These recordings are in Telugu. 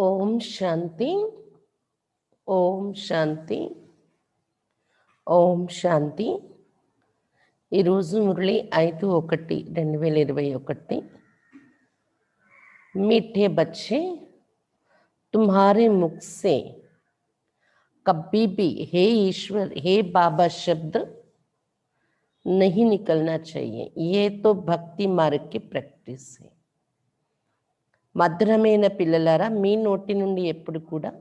ఓం శాంతి. ఓం శాంతి. ఓం శాంతి. ఈరోజు మురళి 5/1/2021. मीठे बच्चे, तुम्हारे मुख से कभी भी हे ईश्वर, हे बाबा शब्द नहीं निकलना चाहिए. ये तो भक्ति मार्ग की प्रैक्टिस है. మధురమైన పిల్లలారా, మీ నోటి నుండి ఎప్పుడు కూడా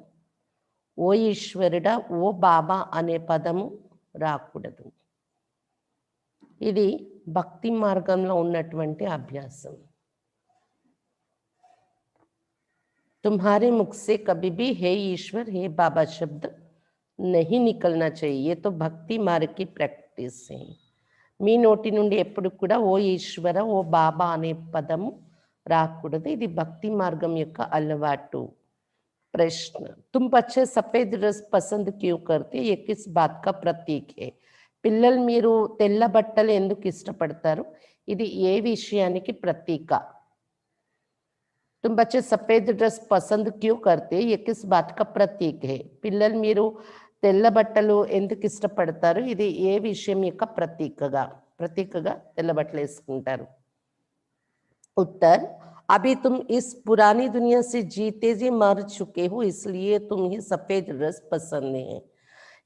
ఓ ఈశ్వరుడా, ఓ బాబా అనే పదము రాకూడదు. ఇది భక్తి మార్గంలో ఉన్నటువంటి అభ్యాసం. तुम्हारे मुख से कभी भी हे ईश्वर, हे बाबा शब्द नहीं निकलना चाहिए. ये तो भक्ति मार्ग की प्रैक्टिस है. మీ నోటి నుండి ఎప్పుడు కూడా ఓ ఈశ్వర, ఓ బాబా అనే పదము రాకూడదు. ఇది భక్తి మార్గం యొక్క అలవాటు. प्रश्न, तुम बच्चे सफेद रस पसंद क्यों करते? ये किस बात का प्रतीक है? పిల్లలు మీరు తెల్ల బట్టలు ఎందుకు ఇష్టపడతారు? ఇది ఏ విషయానికి ప్రతీక? तुम बच्चे सफेद ड्रेस पसंद क्यों करते? ये किस बात का प्रतीक है? పిల్లలు మీరు తెల్ల బట్టలు ఎందుకు ఇష్టపడతారు? ఇది ఏ విషయం యొక్క ప్రతీకగా తెల్ల బట్టలు వేసుకుంటారు? उत्तर, अभी तुम इस पुरानी दुनिया से जीते जी मर चुके हो, इसलिए तुम ही सफेद ड्रेस पसंद है.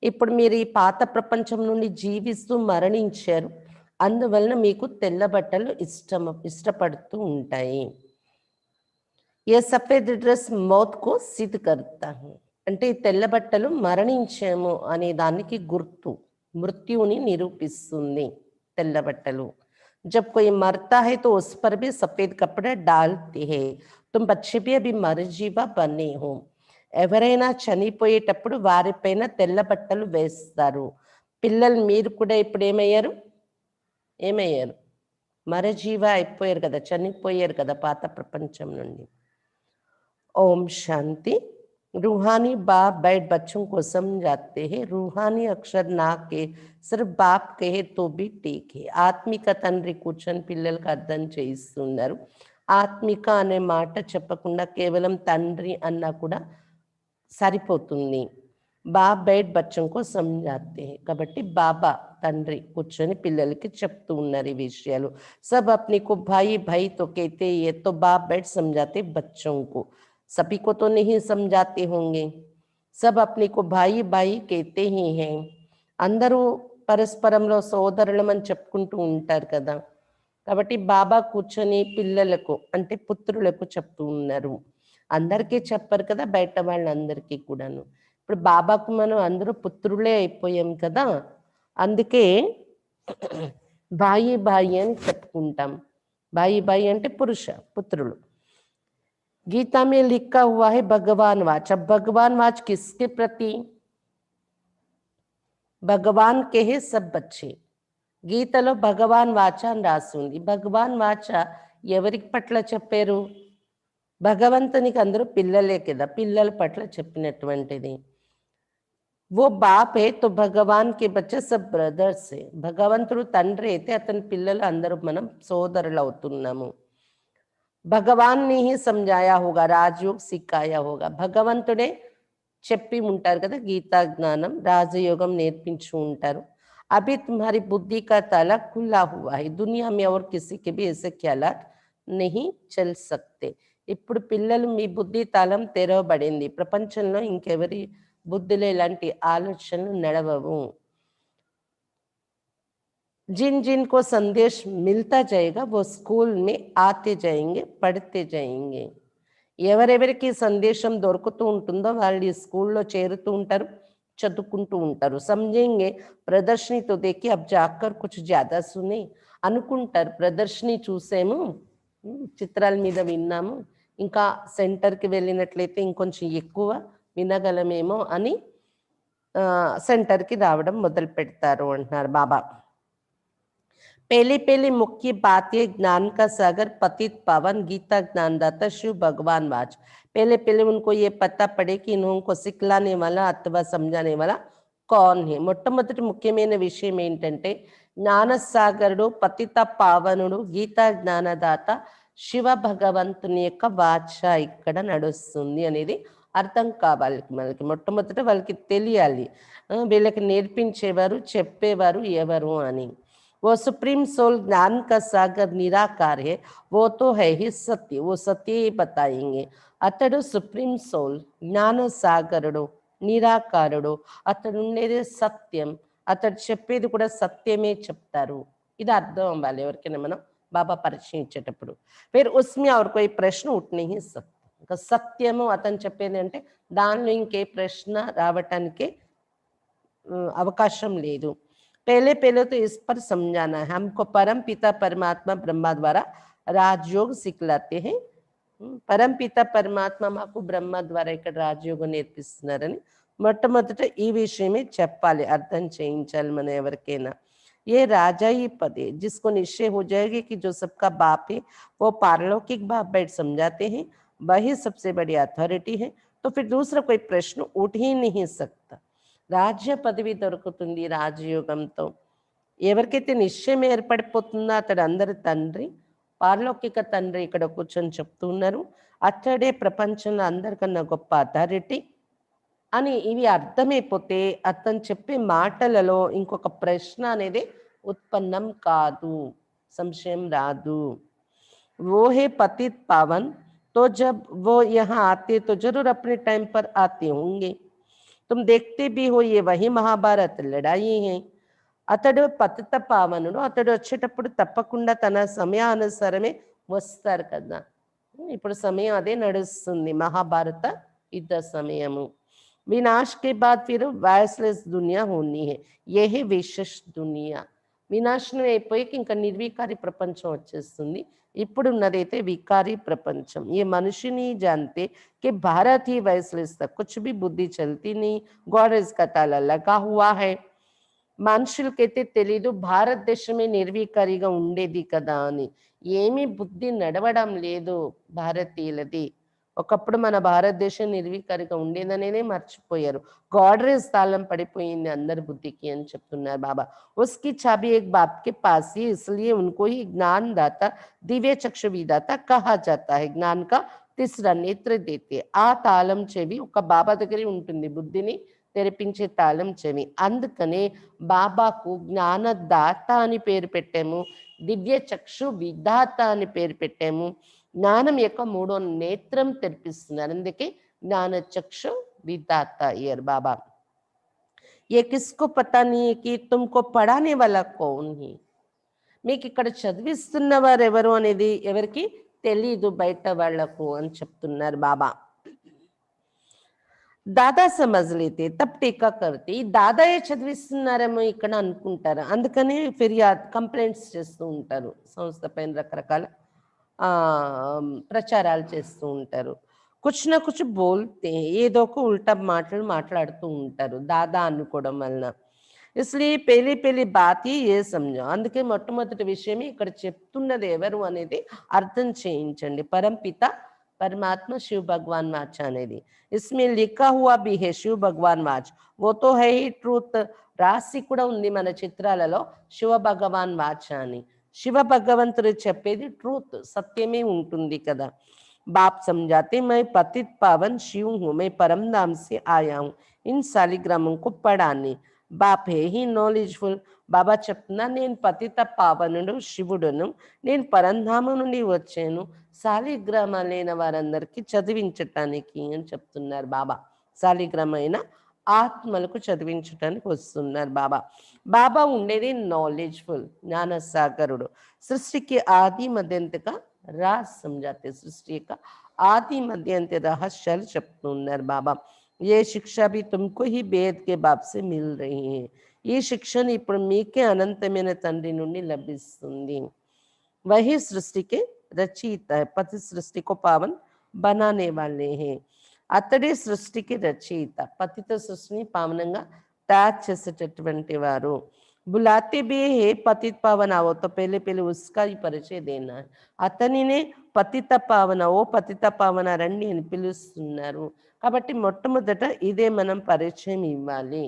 ఇప్పుడు మీరు ఈ పాత ప్రపంచం నుండి జీవిస్తూ మరణించారు, అందువలన మీకు తెల్ల బట్టలు ఇష్టపడుతూ ఉంటాయి. ఏ సఫేద్ డ్రెస్ మౌత్ కో సిద్ధ కర్తా హై. అంటే ఈ తెల్ల బట్టలు మరణించాము అనే దానికి గుర్తు, మృత్యువుని నిరూపిస్తుంది తెల్ల బట్టలు. जब कोई मरता है तो उस पर भी सफेद कपड़ा डालते हैं. तुम बच्चे भी अभी मरजीवा बने हो. ఎవరైనా చనిపోయేటప్పుడు వారిపైన తెల్ల బట్టలు వేస్తారు. పిల్లలు మీరు కూడా ఇప్పుడు ఏమయ్యారు? మరజీవా అయిపోయారు కదా, చనిపోయారు కదా పాత ప్రపంచం నుండి. ఓం శాంతి. रूहानी बाप बैठ बच्चों को समझाते हैं. रूहानी अक्षर ना के सिर्फ बाप कहे तो भी ठीक है. ఆత్మిక తండ్రి కూర్చొని పిల్లలకు అర్థం చేయిస్తున్నారు. ఆత్మిక అనే మాట చెప్పకుండా కేవలం తండ్రి అన్నా కూడా సరిపోతుంది. బాప్ బైట్ బచ్చం కో సమझाते हैं. కాబట్టి బాబా తండ్రి కూర్చొని పిల్లలకి చెప్తూ ఉన్నారు ఈ విషయాలు. सब अपने को भाई भाई तो कहते, ये तो बाप बैठ समझाते बच्चों को. सभी को तो नहीं समझाते होंगे. सब अपने को भाई भाई कहते ही हैं. అందరూ పరస్పరంలో సోదరులమని చెప్పుకుంటూ ఉంటారు కదా. కాబట్టి బాబా కూర్చొని పిల్లలకు అంటే పుత్రులకు చెప్తూ ఉన్నారు. అందరికీ చెప్పరు కదా, బయట వాళ్ళందరికీ కూడాను. ఇప్పుడు బాబాకు మనం అందరూ పుత్రులే అయిపోయాం కదా, అందుకే భాయి భాయి అని చెప్పుకుంటాం. భాయి భాయి అంటే పుత్రులు. गीता में लिखा हुआ है भगवान वाच. अब भगवान वाच किसके प्रति? भगवान के है सब बच्चे. గీతలో భగవాన్ వాచ అని రాసి ఉంది. భగవాన్ వాచ ఎవరికి పట్ల చెప్పారు? భగవంతునికి అందరూ పిల్లలే కదా, పిల్లల పట్ల చెప్పినటువంటిది. वो बाप है तो भगवान के बच्चे सब ब्रदर्स है. భగవంతుడు తండ్రి అయితే అతని పిల్లలు అందరూ మనం సోదరులు అవుతున్నాము. భగవాన్ ని హీ సమझाया होगा, రాజయోగ్ సిక్కాయా होगा. భగవంతుడే చెప్పి ఉంటారు కదా, గీతా జ్ఞానం రాజయోగం నేర్పించి ఉంటారు. अभी तुम्हारी बुद्धि का ताला खुला हुआ है. दुनिया में और किसी के भी ऐसे ख्यालात नहीं चल सकते. ఇప్పుడు పిల్లలు మీ బుద్ధి తాళం తెరవబడింది. ప్రపంచంలో ఇంకెవరి బుద్ధిలో ఇలాంటి ఆలోచనలు నడవవు. जिन जिन को संदेश मिलता जाएगा वो स्कूल में आते जाएंगे, पढ़ते जाएंगे. ఎవరెవరికి సందేశం దొరుకుతూ ఉంటుందో వాళ్ళు ఈ స్కూల్లో చేరుతూ ఉంటారు, చదువుకుంటూ ఉంటారు. समझेंगे ప్రదర్శని तो देखिए अब जाकर कुछ ज्यादा सुने. అనుకుంటారు, ప్రదర్శని చూసాము, చిత్రాల మీద విన్నాము, ఇంకా సెంటర్కి వెళ్ళినట్లయితే ఇంకొంచెం ఎక్కువ వినగలమేమో అని సెంటర్కి రావడం మొదలు పెడతారు అంటున్నారు బాబా. पहली मुख्य बात है ज्ञान का सागर पतित पावन गीता ज्ञानदाता शिव भगवान वाच. पहले उनको ये पता पड़े कि इनको सिखलाने वाला अथवा समझाने वाला कौन है. మొట్టమొదటి ముఖ్యమైన విషయం ఏంటంటే జ్ఞానసాగరుడు, పతిత పావనుడు, గీతా జ్ఞానదాత శివ భగవంతుని యొక్క వాచ ఇక్కడ నడుస్తుంది అనేది అర్థం కావాలి మనకి. మొట్టమొదట వాళ్ళకి తెలియాలి వీళ్ళకి నేర్పించేవారు చెప్పేవారు ఎవరు అని. वो सुप्रीम सोल ज्ञान का सागर निराकार है, वो तो है ही सत्य, वो सत्य ही बताएंगे. అతడు సుప్రీం సోల్ జ్ఞాన సాగరుడు నిరాకారుడు, అతడు ఉండేది సత్యం, అతడు చెప్పేది కూడా సత్యమే చెప్తారు. ఇది అర్థం అవ్వాలి ఎవరికైనా మనం బాబా పరిచయం ఇచ్చేటప్పుడు. फिर उसमें और कोई प्रश्न उठ नहीं सकता. ఇంకా సత్యము అతను చెప్పేది అంటే దానిలో ఇంకే ప్రశ్న రావటానికి అవకాశం లేదు. पहले पहले तो इस पर समझाना है. हमको परम पिता परमात्मा ब्रह्मा द्वारा राजयोग सिखलाते हैं. परम पिता परमात्मा మాకు బ్రహ్మ ద్వారా ఇక్కడ రాజయోగం నేర్పిస్తున్నారని మొట్టమొదట ఈ విషయమే చెప్పాలి, అర్థం చేయించాలి మనం ఎవరికైనా. ये राजा ही पद है जिसको निश्चय हो जाएगी कि जो सबका बाप है वो पारलौकिक बाप बैठ समझाते हैं, वही सबसे बड़ी अथॉरिटी है. तो फिर दूसरा कोई प्रश्न उठ ही नहीं सकता. రాజ్య పదవి దొరుకుతుంది రాజయోగంతో. ఎవరికైతే నిశ్చయం ఏర్పడిపోతుందో అతడు అందరి తండ్రి, పారలౌకిక తండ్రి ఇక్కడ కూర్చొని చెప్తూ ఉన్నారు. అతడే ప్రపంచంలో అందరికన్నా గొప్ప అథారిటీ అని ఇవి అర్థమైపోతే అతను చెప్పే మాటలలో ఇంకొక ప్రశ్న అనేది ఉత్పన్నం కాదు, సంశయం రాదు. वो है पतित पावन, तो जब वो यहाँ आते तो जरूर अपने टाइम पर आते होंगे. तुम देखते भी हो ये वही महाभारत लड़ाई है. అతడు పతిత పావనుడు, అతడు వచ్చేటప్పుడు తప్పకుండా తన సమయానుసారమే వస్తారు కదా. ఇప్పుడు సమయం అదే నడుస్తుంది, మహాభారత యుద్ధ సమయము. विनाश के बाद फिर वायसलेस दुनिया होनी है, यही विशेष दुनिया. వినాశనం అయిపోయి ఇంకా నిర్వికారి ప్రపంచం వచ్చేస్తుంది. ఇప్పుడున్నదైతే వికారి ప్రపంచం. ये मनुष्य नहीं जानते कि भारत ही वायसलेस था, कुछ भी बुद्धि चलती नहीं, गॉडेस का ताला लगा हुआ है. మనుషులకైతే తెలీదు భారతదేశమే నిర్వికారిగా ఉండేది కదా అని. ఏమీ బుద్ధి నడవడం లేదు భారతీయులది. ఒకప్పుడు మన భారతదేశం నిర్వికారిగా ఉండేదనేదే మర్చిపోయారు. గోడ్రేజ్ తాళం పడిపోయింది అందరి బుద్ధికి అని చెప్తున్నారు బాబా. उसकी चाबी एक बाप के पास ही, इसलिए उनको ही ज्ञानदाता दिव्य चक्षु विदाता कहा जाता है. ज्ञान का तीसरा नेत्र देते. ఆ తాళం చెవి ఒక బాబా దగ్గరే ఉంటుంది, బుద్ధిని తెరిపించే తాళం చెవి. అందుకనే బాబాకు జ్ఞానదాత అని పేరు పెట్టాము, దివ్య చక్షు విధాత అని పేరు పెట్టాము. జ్ఞానం యొక్క మూడో నేత్రం తెరిపిస్తున్నారు, అందుకే జ్ఞాన చక్షు విధాత అయ్యారు బాబా. ఏ కిస్కో పతా నీ కి తుమ్కో పడానే వాళ్ళ కౌన్ హి. మీకు ఇక్కడ చదివిస్తున్న వారు ఎవరు అనేది ఎవరికి తెలీదు బయట వాళ్లకు అని చెప్తున్నారు బాబా. దాదా సమజ్ లేతే తప్ టీకా కడితే ఈ దాదాయే చదివిస్తున్నారేమో ఇక్కడ అనుకుంటారు. అందుకని ఫిర్యాద్ కంప్లైంట్స్ చేస్తూ ఉంటారు, సంస్థ పైన రకరకాల ప్రచారాలు చేస్తూ ఉంటారు. కుచ్ నా కుచ్ బోల్తే ఏదో ఒక ఉల్టా మాటలు మాట్లాడుతూ ఉంటారు దాదా అనుకోవడం వలన. ఇస్లియే పెళ్లి పెళ్లి బాతి ఏ సమజం. అందుకే మొట్టమొదటి విషయమే ఇక్కడ చెప్తున్నది ఎవరు అనేది అర్థం చేయించండి. పరంపిత परमात्मा शिव भगवान वाच అనేది. इसमें लिखा हुआ भी है शिव भगवान वाच, वो तो है ही ट्रूथ. రాసి కూడా ఉంది మన చిత్రాలలో శివ భగవాన్ వాచ అని. శివ భగవంతుడు చెప్పేది ట్రూత్, సత్యమే ఉంటుంది కదా. बाप समझाते मैं पतित पावन शिव हूँ, मैं परम धाम से आया हूँ इन शालिग्रामों को पढ़ाने. बाप है ही नॉलेजफुल. బాబా చెప్తున్నా నేను పతిత పావనుడు శివుడును, నేను పరంధామ నుండి వచ్చాను శాలిగ్రామాలైన వారందరికీ చదివించటానికి అని చెప్తున్నారు బాబా. శాలిగ్రామైన ఆత్మలకు చదివించటానికి వస్తున్నారు బాబా. బాబా ఉండేది నాలెడ్జ్ఫుల్, జ్ఞానసాగరుడు. సృష్టికి ఆది మధ్యంతగా రాజ్ समझाते, सृष्टि का आदि मध्यांत रहस्याలు చెప్తున్నారు బాబా. ये शिक्षा भी तुमको ही वेद के बाप से मिल रही है. ఈ శిక్షణ ఇప్పుడు మీకే అనంతమైన తండ్రి నుండి లభిస్తుంది. वही सृष्टि के रचयिता है, पति सृष्टि को पावन बनाने वाले हैं. అతడే సృష్టికి రచయిత, పతిత సృష్టిని పావనంగా తయారు చేసేటటువంటి వారు. बुलाते भी है पतित पावन आओ, तो पहले पहले उसका ही परिचय देना है. అతనినే పతిత పావన, ఓ పతిత పావన రండి అని పిలుస్తున్నారు. కాబట్టి మొట్టమొదట ఇదే మనం పరిచయం ఇవ్వాలి.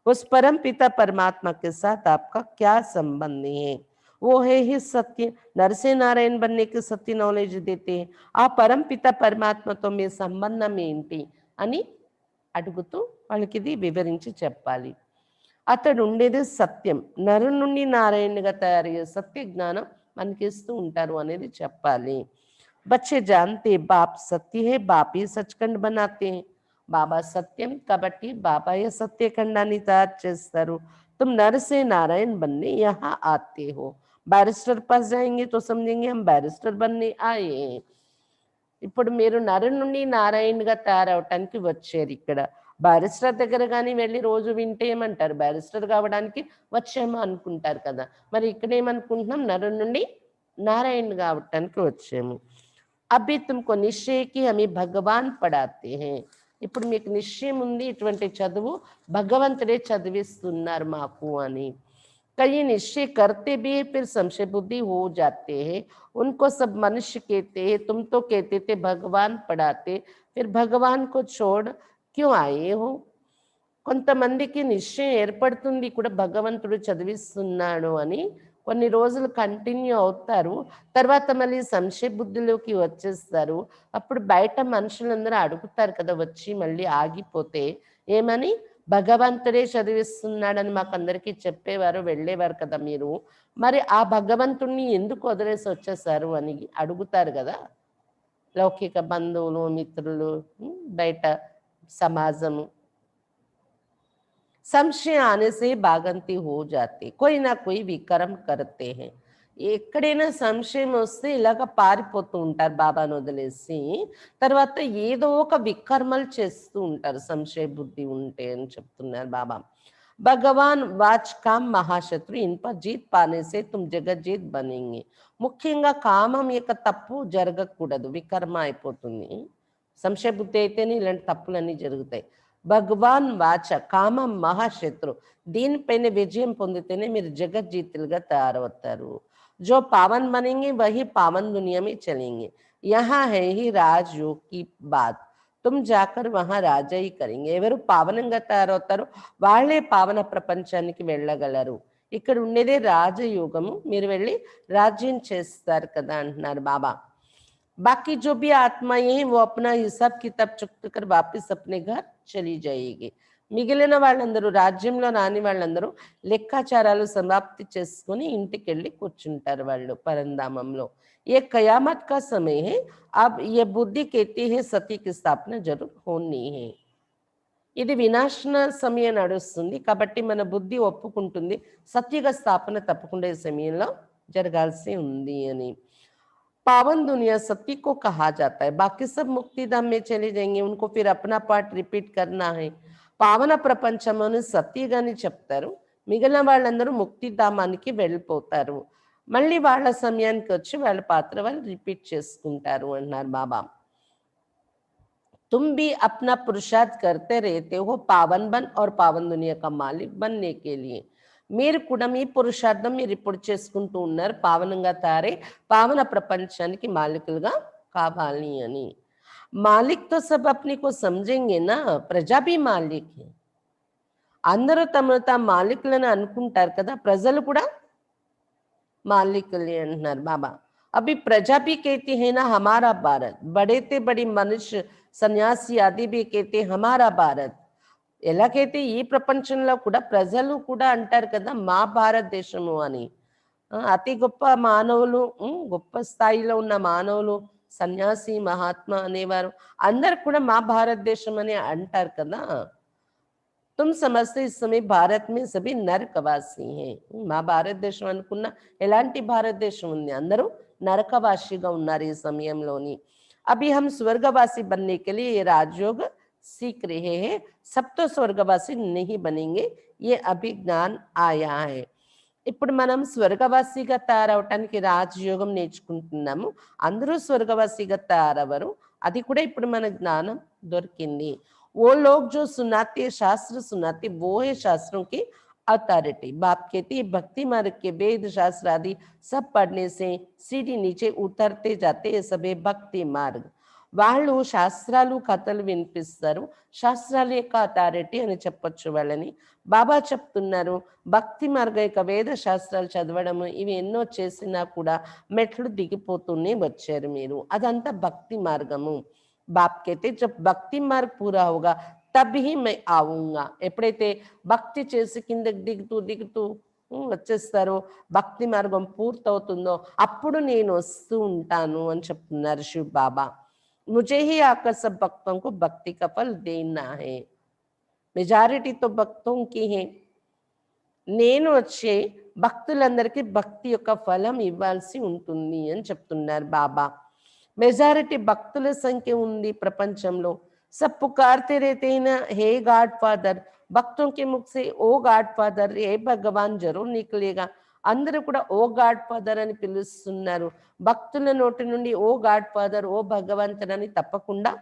उस परम पिता परमात्मा के साथ आपका क्या संबंध है. वो है ही सत्य। नर से नारायण बनने की सत्य నాలెడ్జ్ देते हैं। ఆ పరంపిత పరమాత్మతో మీ సంబంధం ఏంటి అని అడుగుతూ వాళ్ళకి ఇది వివరించి చెప్పాలి. అతడు ఉండేది సత్యం, నరు నుండి నారాయణునిగా తయారయ్యే సత్య జ్ఞానం మనకి ఇస్తూ ఉంటారు అనేది చెప్పాలి. బచ్చే జాన్తే బాప్ సత్య హే, బాప్ హీ సచ్ఖండ్ బనాతే హే. బాబా సత్యం కాబట్టి బాబాయే సత్యఖండాన్ని తయారు చేస్తారు. तुम नर से नारायण बनने यहाँ आते हो। बैरिस्टर पास जाएंगे तो समझेंगे हम बैरिस्टर बनने आए हैं। ఇప్పుడు మీరు నరు నుండి నారాయణుగా తయారవటానికి వచ్చారు. ఇక్కడ బారిస్టర్ దగ్గర కానీ వెళ్ళి రోజు వింటే ఏమంటారు? బ్యారిస్టర్ కావడానికి వచ్చామో అనుకుంటారు కదా. మరి ఇక్కడ ఏమనుకుంటున్నాం? నరు నుండి నారాయణ కావటానికి వచ్చాము. అభి తుమ్కో నిశ్చయకి హమి భగవాన్ పడాతే హే. ఇప్పుడు మీకు నిశ్చయం ఉంది, ఇటువంటి చదువు భగవంతుడే చదివిస్తున్నారు మాకు అని. कई निश्चय करते भी है, फिर संशय बुद्धि हो जाते हैं। उनको सब मनुष्य कहते हैं, तुम तो कहते थे भगवान पढ़ाते, फिर भगवान को छोड़ क्यों आए हो? కొంతమందికి నిశ్చయం ఏర్పడుతుంది కూడా భగవంతుడు చదివిస్తున్నాడు అని. కొన్ని రోజులు కంటిన్యూ అవుతారు, తర్వాత మళ్ళీ సంశయ బుద్ధిలోకి వచ్చేస్తారు. అప్పుడు బయట మనుషులందరూ అడుగుతారు కదా వచ్చి, మళ్ళీ ఆగిపోతే ఏమని? భగవంతుడే చదివిస్తున్నాడని మాకు అందరికీ చెప్పేవారు, వెళ్ళేవారు కదా మీరు, మరి ఆ భగవంతుణ్ణి ఎందుకు వదిలేసి వచ్చేసారు అని అడుగుతారు కదా లౌకిక బంధువులు, మిత్రులు, బయట సమాజము. संशय आने से भागंती हो जाती, कोई ना कोई विक्रम करते हैं. ఎక్కడైనా సంశయం వస్తే ఇలాగ పారిపోతూ ఉంటారు బాబాను వదిలేసి. తర్వాత ఏదో ఒక వికర్మలు చేస్తూ ఉంటారు సంశయ బుద్ధి ఉంటే అని చెప్తున్నారు బాబా. భగవాన్ వాచ్ కామ్ మహాశత్రు, ఇన్ పర్ జీత్ పానే సే తుమ్ జగత్ జీత్ బనేంగే. ముఖ్యంగా కామం యొక్క తప్పు జరగకూడదు, వికర్మ అయిపోతుంది. సంశయ బుద్ధి అయితేనే ఇలాంటి తప్పులన్నీ జరుగుతాయి. భగవాన్ వాచ కామం మహాశత్రు, దీనిపైన విజయం పొందితేనే మీరు జగజ్జీతులుగా తయారవుతారు. जो पावन बनेंगे वही पावन दुनिया में चलेंगे. यहाँ है ही राजयोग की बात, तुम जाकर वहां రాజా ही करेंगे. ఎవరు పావనంగా తయారవుతారో వాళ్ళే పావన ప్రపంచానికి వెళ్ళగలరు. ఇక్కడ ఉండేదే రాజయోగము, మీరు వెళ్ళి రాజ్యం చేస్తారు కదా అంటున్నారు బాబా. बाकी जो भी आत्माएं हैं वो अपना हिसाब किताब चुक्त कर वापस अपने घर चली जाएगी. మిగిలిన వాళ్ళందరూ, రాజ్యంలో రాని వాళ్ళందరూ లెక్కాచారాలు సమాప్తి చేసుకుని ఇంటికి వెళ్ళి కూర్చుంటారు వాళ్ళు పరంధామంలో. ये कयामत का समय है, अब ये बुद्धि कहती है सती की स्थापना जरूर होनी है. ఇది వినాశన సమయం నడుస్తుంది కాబట్టి మన బుద్ధి ఒప్పుకుంటుంది సత్యుగ స్థాపన తప్పకుండా ఈ సమయంలో జరగాల్సి ఉంది అని. पावन दुनिया सत्य को कहा जाता है, बाकी सब मुक्ति धाम में चले जाएंगे, उनको फिर अपना पार्ट रिपीट करना है. పావన ప్రపంచమని సత్యగాని చెప్తారు, మిగిలిన వాళ్ళందరూ ముక్తిధామానికి వెళ్ళిపోతారు. మళ్ళీ వాళ్ళ సమయానికి వచ్చి వాళ్ళ పాత్ర వాళ్ళు రిపీట్ చేసుకుంటారు అన్నారు బాబా. तुम भी अपना पुरुषार्थ करते रहते हो पावन बन और पावन दुनिया का मालिक बनने के लिए. మీరు కూడా మీ పురుషార్థం మీరు ఇప్పుడు చేసుకుంటూ ఉన్నారు, పావనంగా తయారై పావన ప్రపంచానికి మాలికులుగా కావాలి అని. మాలిక్ తో సబ్ అప్నే కో సమझेंगे ना, ప్రజా भी మాలిక్ है. అందరూ తమను తాము మాలికులని అనుకుంటారు కదా, ప్రజలు కూడా మాలికులే అంటున్నారు బాబా. अभी प्रजा भी कहती है ना हमारा भारत, बड़े से बड़ी मनुष्य సన్యాసి ఆది भी कहते हमारा भारत. ఎలాగైతే ఈ ప్రపంచంలో కూడా ప్రజలు కూడా అంటారు కదా మా భారతదేశము అని. అతి గొప్ప మానవులు, గొప్ప స్థాయిలో ఉన్న మానవులు, సన్యాసి, మహాత్మా అనేవారు అందరు కూడా మా భారతదేశం అని అంటారు కదా. तुम समझते इस समय भारत में सभी నరకవాసి हैं. మా భారతదేశం అనుకున్న ఎలాంటి భారతదేశం ఉంది, అందరూ నరకవాసిగా ఉన్నారు ఈ సమయంలోని. अभी हम स्वर्गवासी बनने के लिए ये राजयोग सीख रहे हैं, सब तो स्वर्गवासी नहीं बनेंगे, ये अभी ज्ञान आया है. ఇప్పుడు మనం స్వర్గవాసిగా తయారవటానికి రాజయోగం నేర్చుకుంటున్నాము, అందరూ స్వర్గవాసిగా తయారవరు, అది కూడా ఇప్పుడు మన జ్ఞానం దొరికింది. वो लोग जो सुनाते शास्त्र सुनाते वो है शास्त्रों की अथॉरिटी. बाप कहती है भक्ति मार्ग के वेद शास्त्र आदि सब पढ़ने से सीढ़ी नीचे उतरते जाते हैं, सब भक्ति मार्ग. వాళ్ళు శాస్త్రాలు కథలు వినిపిస్తారు. శాస్త్రాల యొక్క అథారిటీ అని చెప్పొచ్చు వాళ్ళని. బాబా చెప్తున్నారు భక్తి మార్గం యొక్క వేద శాస్త్రాలు చదవడము ఇవి ఎన్నో చేసినా కూడా మెట్లు దిగిపోతూనే వచ్చారు మీరు. అదంతా భక్తి మార్గము. బాప్ कहते जब భక్తి మార్గ్ పూరా होगा తబ్ హీ మై ఆऊंगा. ఎప్పుడైతే భక్తి చేసి కిందకి దిగుతూ దిగుతూ వచ్చేస్తారో భక్తి మార్గం పూర్తవుతుందో అప్పుడు నేను వస్తూ ఉంటాను అని చెప్తున్నారు శివ్ బాబా. मुझे ही आकर सब भक्तों को भक्ति का फल देना है. మెజారిటీ తో భక్తों की है. నేను వచ్చే భక్తులందరికీ భక్తి యొక్క ఫలం ఇవ్వాల్సి ఉంటుంది అని చెప్తున్నారు బాబా. మెజారిటీ భక్తుల సంఖ్య ఉంది ప్రపంచంలో. सब पुकारते रहते हैं ना, हे गॉड फादर. భక్తుల के मुख से ओ गॉड फादर, हे भगवान जरूर निकलेगा. అందరూ కూడా ఓ గాడ్ ఫాదర్ అని పిలుస్తున్నారు. భక్తుల నోటి నుండి ఓ గాడ్ ఫాదర్, ఓ భగవంతుడని తప్పకుండా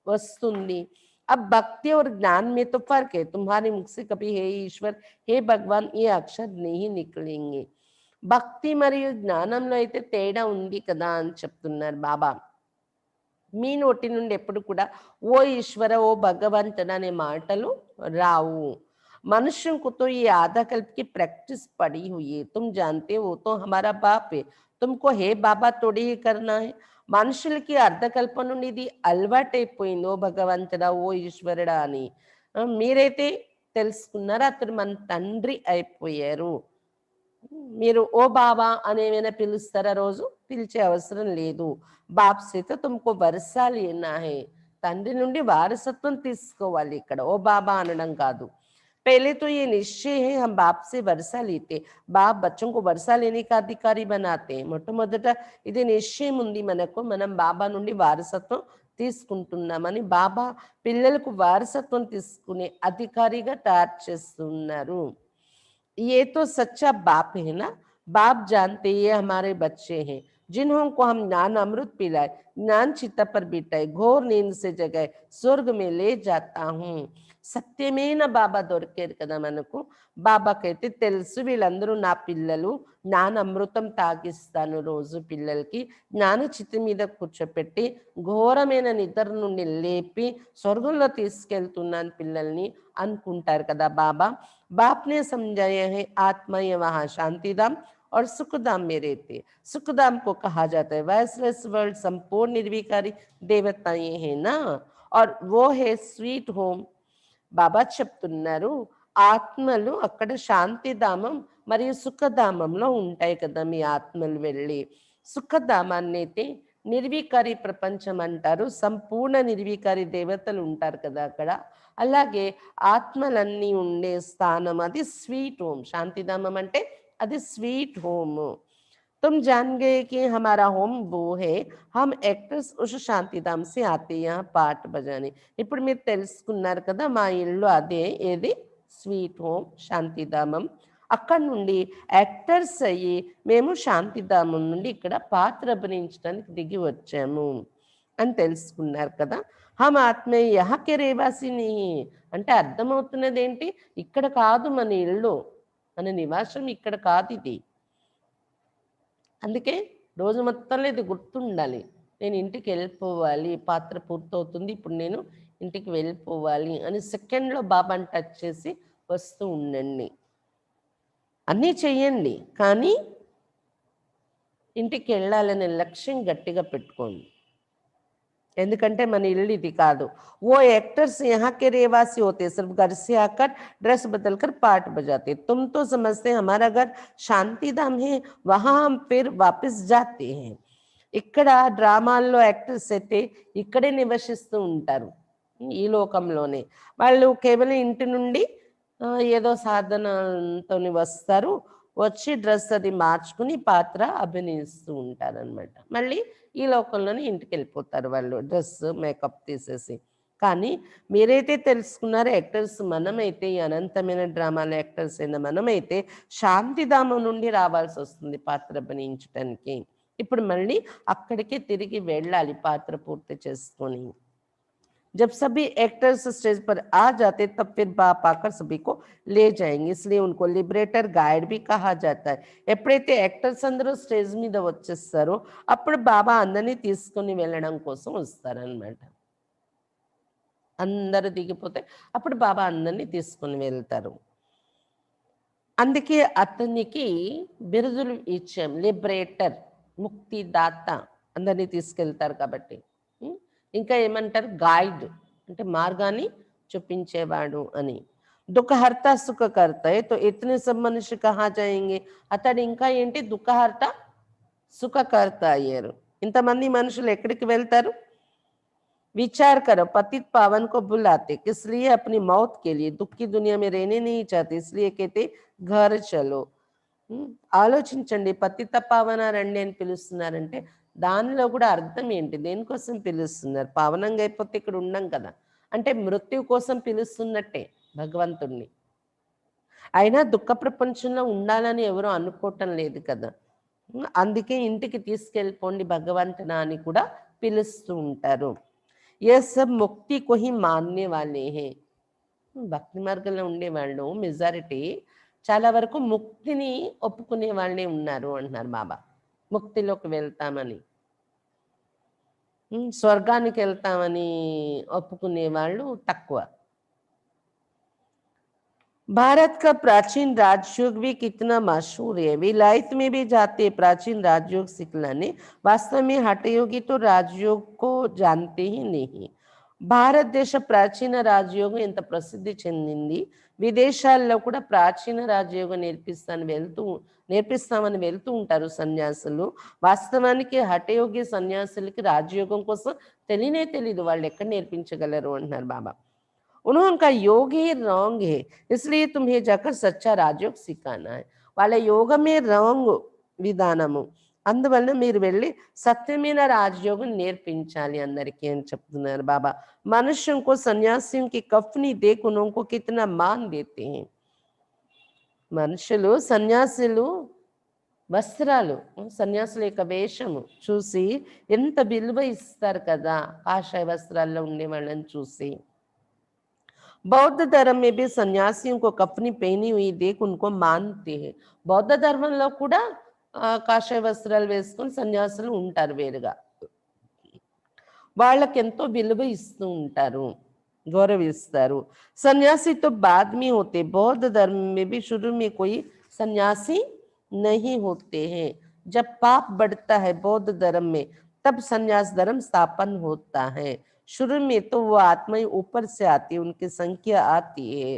వస్తుంది. अब भक्ति और ज्ञान में तो फर्क है. तुम्हारे मुख से कभी हे ईश्वर, हे भगवान ये अक्षर नहीं निकलेंगे. భక్తి మరియు జ్ఞానంలో అయితే తేడా ఉంది కదా అని చెప్తున్నారు బాబా. మీ నోటి నుండి ఎప్పుడు కూడా ఓ ఈశ్వర, ఓ భగవంతుడు అనే మాటలు రావు. मनुष्यों को तो ये आधा कल्प की प्रैक्टिस पड़ी हुई है. तुम जानते हो तो हमारा बाप है. तुमको हे बाबा थोड़ी ही करना है. మనుషులకి అర్ధకల్పం నుండి ఇది అలవాటైపోయింది. ఓ భగవంతుడా, ఓ ఈశ్వరుడా అని. మీరైతే తెలుసుకున్నారు అతడు మన తండ్రి అయిపోయారు. మీరు ఓ బాబా అని ఏమైనా పిలుస్తారా? రోజు పిలిచే అవసరం లేదు. బాప్ సే తో తుమ్కో వరసా లేనా హై. తండ్రి నుండి వారసత్వం తీసుకోవాలి. ఇక్కడ ఓ బాబా అనడం కాదు. पहले तो ये निश्चय है हम बाप से वर्षा लेते. बाप बच्चों को वर्षा लेने का अधिकारी बनाते हैं. మొట్టమొదట ఇది నిశ్చయం ఉంది మనకు, మనం బాబా నుండి వారసత్వం తీసుకుంటున్నామని. బాబా పిల్లలకు వారసత్వం తీసుకునే అధికారిగా తయారు చేస్తున్నారు. ये तो सच्चा बाप है ना. बाप जानते ये हमारे बच्चे हैं जिन्हों को हम ज्ञान अमृत पिलाए, ज्ञान चित्ता पर बिठाए, घोर नींद से जगाए, स्वर्ग में ले जाता हूँ. సత్యమైన బాబా దొరికారు కదా మనకు. బాబా కైతే తెలుసు వీళ్ళందరూ నా పిల్లలు, జ్ఞాన అమృతం తాగిస్తాను రోజు పిల్లలకి, జ్ఞాన చిత్తి మీద కూర్చోపెట్టి ఘోరమైన నిద్ర నుండి లేపి స్వర్గంలో తీసుకెళ్తున్నాను పిల్లల్ని అనుకుంటారు కదా బాబా. బాప్నే समझाया है आत्मा ये वहाँ शांतिधाम और सुखधाम में रहते. सुखधाम को कहा जाता है वैसलेस वर्ल्ड, संपूर्ण निर्विकारी देवताएं है ना, और वो है स्वीट होम. బాబా చెప్తున్నారు ఆత్మలు అక్కడ శాంతిధామం మరియు సుఖధామంలో ఉంటాయి కదా మీ ఆత్మలు వెళ్ళి. సుఖధామాన్ని అయితే నిర్వికారి ప్రపంచం అంటారు. సంపూర్ణ నిర్వికారి దేవతలు ఉంటారు కదా అక్కడ. అలాగే ఆత్మలన్నీ ఉండే స్థానం అది స్వీట్ హోమ్. శాంతిధామం అంటే అది స్వీట్ హోమ్. तुम जान गए कि हमारा होम वो है. हम एक्टर्स उस శాంతిధాम से आते यहाँ పాట బజాని. ఇప్పుడు మీరు తెలుసుకున్నారు కదా మా ఇల్లు అదే, ఏది స్వీట్ హోమ్ శాంతిధామం. అక్కడ నుండి యాక్టర్స్ అయ్యి మేము శాంతిధామం నుండి ఇక్కడ పాత్ర అభినయించడానికి దిగి వచ్చాము అని తెలుసుకున్నారు కదా. హమ్ ఆత్మే యహకే రేవాసిని అంటే అర్థమవుతున్నది ఏంటి? ఇక్కడ కాదు మన ఇల్లు, మన నివాసం ఇక్కడ కాదు ఇది. అందుకే రోజు మొత్తంలో ఇది గుర్తుండాలి. నేను ఇంటికి వెళ్ళిపోవాలి, పాత్ర పూర్తవుతుంది, ఇప్పుడు నేను ఇంటికి వెళ్ళిపోవాలి అని సెకండ్లో బాబాని టచ్ చేసి వస్తూ ఉండండి. అన్నీ చెయ్యండి కానీ ఇంటికి వెళ్ళాలనే లక్ష్యం గట్టిగా పెట్టుకోండి. ఎందుకంటే మన ఇల్లు ఇది కాదు. वो एक्टर्स यहाँ के रहवासी होते, सिर्फ घर से आकर ड्रेस बदल कर पार्ट बजाते. तुम तो समझते हमारा घर शांति धाम है, वहां हम फिर वापस जाते हैं. ఇక్కడ డ్రామాల్లో యాక్టర్స్ అయితే ఇక్కడే నివసిస్తూ ఉంటారు, ఈ లోకంలోనే. వాళ్ళు కేవలం ఇంటి నుండి ఏదో సాధనతో వస్తారు, వచ్చి డ్రెస్ అది మార్చుకుని పాత్ర అభినయిస్తూ ఉంటారు అనమాట. మళ్ళీ ఈ లోకంలోనే ఇంటికి వెళ్ళిపోతారు వాళ్ళు డ్రెస్ మేకప్ తీసేసి. కానీ మీరైతే తెలుసుకున్నారో యాక్టర్స్ మనమైతే, ఈ అనంతమైన డ్రామాల యాక్టర్స్ అయిన మనమైతే శాంతిధామం నుండి రావాల్సి వస్తుంది పాత్ర जब सभी एक्टर्स स्टेज पर आ जाते तब फिर बाप आकर सभी को ले जाएंगे, इसलिए उनको लिबरेटर गाइड भी कहा जाता है. ఎప్పుడైతే యాక్టర్స్ అందరూ స్టేజ్ మీద వచ్చేస్తారో అప్పుడు బాబా అందరినీ తీసుకొని వెళ్ళడం కోసం వస్తారనమాట. అందరూ దిగిపోతే అప్పుడు బాబా అందరినీ తీసుకొని వెళ్తారు. అందుకే అతనికి బిరుదులు ఇచ్చాం. లిబరేటర్, ముక్తిదాత, అందరినీ తీసుకెళ్తారు కాబట్టి. ఇంకా ఏమంటారు? గైడ్ అంటే మార్గాన్ని చూపించేవాడు అని. దుఃఖహర్త సుఖకర్త తో ఇతనే సబ్ మనుష్య కహా జాయేంగే. అతడు ఇంకా ఏంటి? దుఃఖహర్త సుఖకర్త అయ్యారు. ఇంతమంది మనుషులు ఎక్కడికి వెళ్తారు? विचार करो, पतित पावन को बुलाते किस लिए? अपनी मौत के लिए. दुख की दुनिया में रहने नहीं चाहते, इसलिए कहते घर चलो. ఆలోచించండి, పతిత పావన రండి అని పిలుస్తున్నారంటే దానిలో కూడా అర్థం ఏంటి? దేనికోసం పిలుస్తున్నారు? పావనంగా అయిపోతే ఇక్కడ ఉండం కదా, అంటే మృత్యు కోసం పిలుస్తున్నట్టే భగవంతుణ్ణి. అయినా దుఃఖ ప్రపంచంలో ఉండాలని ఎవరూ అనుకోవటం లేదు కదా. అందుకే ఇంటికి తీసుకెళ్ళిపోండి భగవంతునా అని కూడా పిలుస్తూ ఉంటారు. ये सब मुक्ति को ही मानने वाले हैं. భక్తి మార్గంలో ఉండేవాళ్ళు మెజారిటీ చాలా వరకు ముక్తిని ఒప్పుకునే వాళ్ళే ఉన్నారు అంటున్నారు బాబా. ముక్తిలోకి వెళ్తామని, స్వర్గానికి వెళ్తామని ఒప్పుకునే వాళ్ళు తక్కువ. भारत का प्राचीन राजयोग भी कितना मशहूर है. विलायत में भी जाते प्राचीन राजयोग सिखलाने. वास्तव में हठयोगी तो राजयोग को जानते ही नहीं. భారతదేశ ప్రాచీన రాజయోగం ఎంత ప్రసిద్ధి చెందింది. విదేశాల్లో కూడా ప్రాచీన రాజయోగం నేర్పిస్తామని వెళ్తూ ఉంటారు సన్యాసులు. వాస్తవానికి హఠయోగి సన్యాసులకి రాజయోగం కోసం తెలీదు, వాళ్ళు ఎక్కడ నేర్పించగలరు అంటున్నారు బాబా. उनका योग ही रॉन्ग है, इसलिए तुम्हें जाकर सच्चा राजयोग सिखाना है. వాళ్ళ యోగమే రాంగ్ విధానము, అందువల్ల మీరు వెళ్ళి సత్యమైన రాజయోగం నేర్పించాలి అందరికీ అని చెప్తున్నారు బాబా. మనుష్యం को సన్యాసిयों की कफनी देख उनको कितना मान देते हैं. మనుషులు సన్యాసులు వస్త్రాలు, సన్యాసుల యొక్క వేషము చూసి ఎంత విలువ ఇస్తారు కదా, కాషాయ వస్త్రాల్లో ఉండే వాళ్ళని చూసి. बौद्ध धर्म में भी सन्यासियों को कफनी पहनी हुई देख उनको मानते हैं. బౌద్ధ ధర్మంలో కూడా కాషాయ వస్త్రాలు వేసుకొని సన్యాసులు ఉంటారు వేరుగా. వాళ్ళకి ఎంతో విలువ ఇస్తూ ఉంటారు, గౌరవిస్తారు. సన్యాసి तो बाद में होते. बौद्ध धर्म में भी शुरू में कोई सन्यासी नहीं होते हैं. जब पाप बढ़ता है बौद्ध धर्म में तब सन्यास धर्म स्थापन होता है. शुरू में तो वो आत्मा ऊपर से आती है, उनकी संख्या आती है.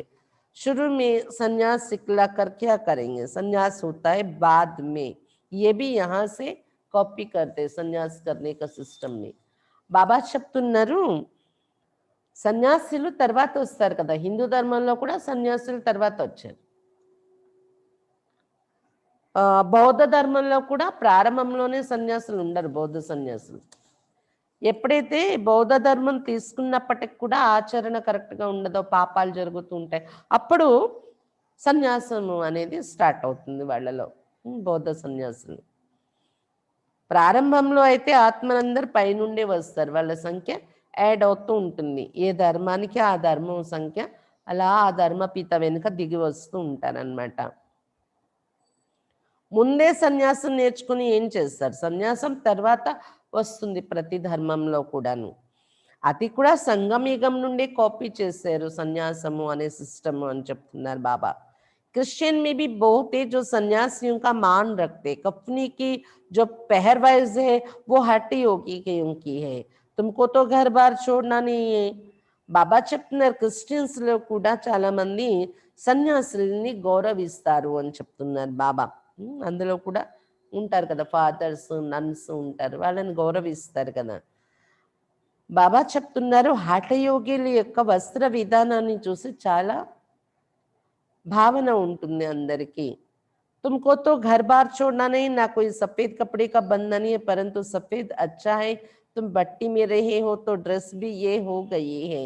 शुरू में सन्यास सिखला कर क्या करेंगे? सन्यास होता है बाद में. ये भी यहाँ से कॉपी करते सन्यास करने का सिस्टम में. బాబా చెప్తున్నారు సన్యాసులు తర్వాత వస్తారు కదా. హిందూ ధర్మంలో కూడా సన్యాసులు తర్వాత వచ్చారు. బౌద్ధ ధర్మంలో కూడా ప్రారంభంలోనే సన్యాసులు ఉండరు. బౌద్ధ సన్యాసులు ఎప్పుడైతే బౌద్ధ ధర్మం తీసుకున్నప్పటికి కూడా ఆచరణ కరెక్ట్గా ఉండదో, పాపాలు జరుగుతూ ఉంటాయి, అప్పుడు సన్యాసము అనేది స్టార్ట్ అవుతుంది వాళ్ళలో. బౌద్ధ సన్యాసులు ప్రారంభంలో అయితే ఆత్మలందరూ పైనుండే వస్తారు, వాళ్ళ సంఖ్య యాడ్ అవుతూ ఉంటుంది. ఏ ధర్మానికి ఆ ధర్మం సంఖ్య అలా ఆ ధర్మపీత వెనుక దిగి వస్తూ ఉంటారనమాట. ముందే సన్యాసం నేర్చుకుని ఏం చేస్తారు? సన్యాసం తర్వాత వస్తుంది ప్రతి ధర్మంలో కూడాను. అది కూడా సంగమయుగం నుండి కాపీ చేశారు సన్యాసము అనే సిస్టమ్ అని చెప్తున్నారు బాబా. क्रिश्चियन में भी बहुत है जो सन्यासियों का मान रखते. कफनी की जो पहरवाइज है वो हट योगी की है. तुमको तो घर बार छोड़ना नहीं है. బాబా చెప్తున్నారు క్రిస్టియన్స్ లో కూడా చాలా మంది సన్యాసుల్ని గౌరవిస్తారు అని చెప్తున్నారు బాబా. అందులో కూడా ఉంటారు కదా ఫాదర్స్, నన్స్ ఉంటారు, వాళ్ళని గౌరవిస్తారు కదా. బాబా చెప్తున్నారు హఠయోగిల యొక్క వస్త్ర విధానాన్ని చూసి చాలా భావన ఉంటుంది అందరికీ. तुमको तो घर बार छोड़ना नहीं, ना कोई सफेद कपड़े का बंधन नहीं है, परंतु सफेद अच्छा है. तुम बट्टी में रहे हो तो ड्रेस भी ये हो गई है.